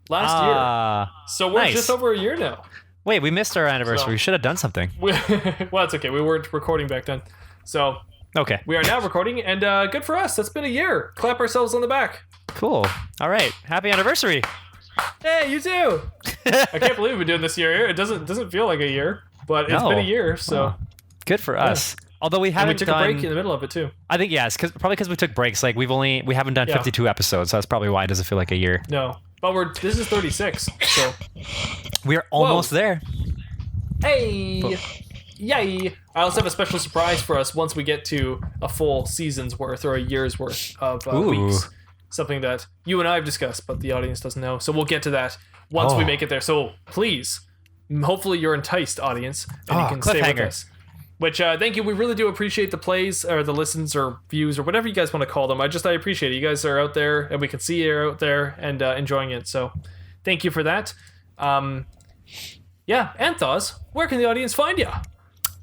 last year. So we're just over a year now. Wait, we missed our anniversary. We should have done something. Well, it's okay. We weren't recording back then. So okay, we are now recording, and good for us. That's been a year. Clap ourselves on the back. Cool. All right. Happy anniversary. Hey, you too. I can't believe we've been doing this year. It doesn't feel like a year, but it's been a year. So good for us. Although we haven't took a break in the middle of it too. I think yes, probably because we took breaks. Like we haven't done 52 episodes, so that's probably why it doesn't feel like a year. No, but this is 36, so we're almost there. Hey, yay! I also have a special surprise for us once we get to a full season's worth or a year's worth of weeks. Something that you and I have discussed, but the audience doesn't know. So we'll get to that once we make it there. So please, hopefully you're enticed, audience, and you can stay with us. Which, thank you. We really do appreciate the plays or the listens or views or whatever you guys want to call them. I appreciate it. You guys are out there and we can see you're out there and enjoying it. So thank you for that. Yeah, Anth0z, where can the audience find you?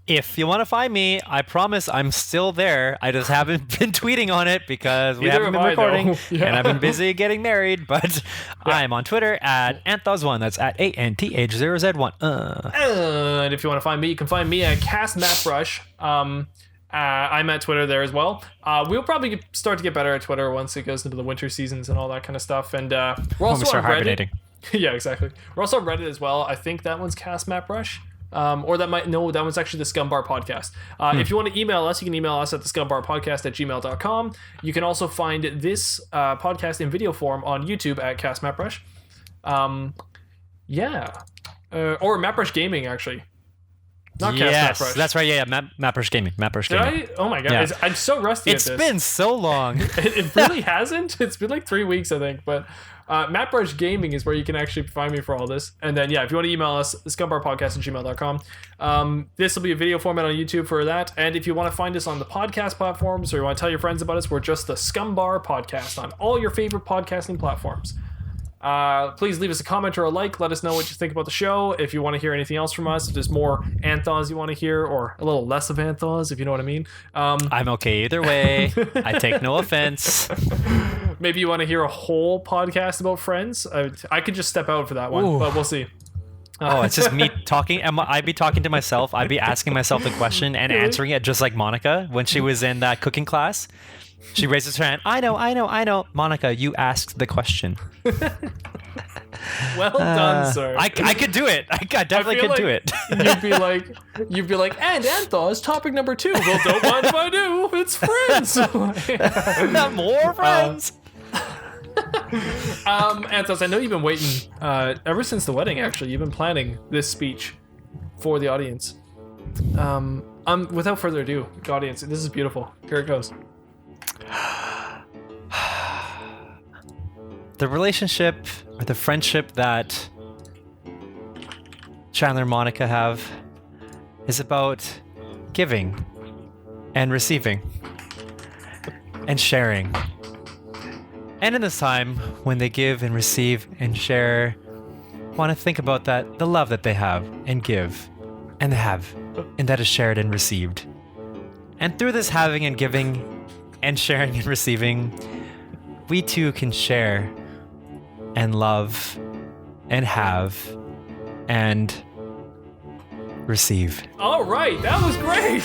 If you want to find me, I promise I'm still there. I just haven't been tweeting on it because we haven't been recording and I've been busy getting married. But I'm on Twitter at Anth0z1. That's at ANTH0Z1. And if you want to find me, you can find me at Mattbrush. I'm at Twitter there as well. We'll probably start to get better at Twitter once it goes into the winter seasons and all that kind of stuff. And we're also on Reddit. Hibernating. Yeah, exactly. We're also on Reddit as well. I think that one's Mattbrush. Or that one's actually the Scumm Bar Podcast. If you want to email us, you can email us at the scummbarpodcast@gmail.com. You can also find this podcast in video form on YouTube at Mattbrush. Or Mattbrush Gaming, actually. Not Mattbrush. That's right. Yeah, Mattbrush Gaming. Mattbrush Gaming. Oh my god, yeah. I'm so rusty at this. It's been so long. It really hasn't. It's been like 3 weeks, I think. But Mattbrush Gaming is where you can actually find me for all this. And then, if you want to email us, scummbarpodcast@gmail.com. This will be a video format on YouTube for that. And if you want to find us on the podcast platforms or you want to tell your friends about us, we're just the Scumm Bar Podcast on all your favorite podcasting platforms. Please leave us a comment or a like. Let us know what you think about the show. If you want to hear anything else from us, if there's more Anth0z you want to hear, or a little less of Anth0z, if you know what I mean. I'm okay either way. I take no offense. Maybe you want to hear a whole podcast about Friends. I could just step out for that one, but we'll see. Oh, it's just me talking. I'd be talking to myself. I'd be asking myself the question and answering it, just like Monica when she was in that cooking class. She raises her hand. I know. Monica, you asked the question. Well done, sir. I could do it. I definitely could do it. You'd be like, and Anth0z, topic number 2. Well, don't mind if I do. It's friends. Not more friends. Anth0z, I know you've been waiting ever since the wedding. Actually, you've been planning this speech for the audience. Without further ado, audience, this is beautiful. Here it goes. The relationship or the friendship that Chandler and Monica have is about giving and receiving and sharing. And in this time, when they give and receive and share, want to think about that, the love that they have and give and have, and that is shared and received. And through this having and giving and sharing and receiving, we too can share and love and have and receive. All right, that was great.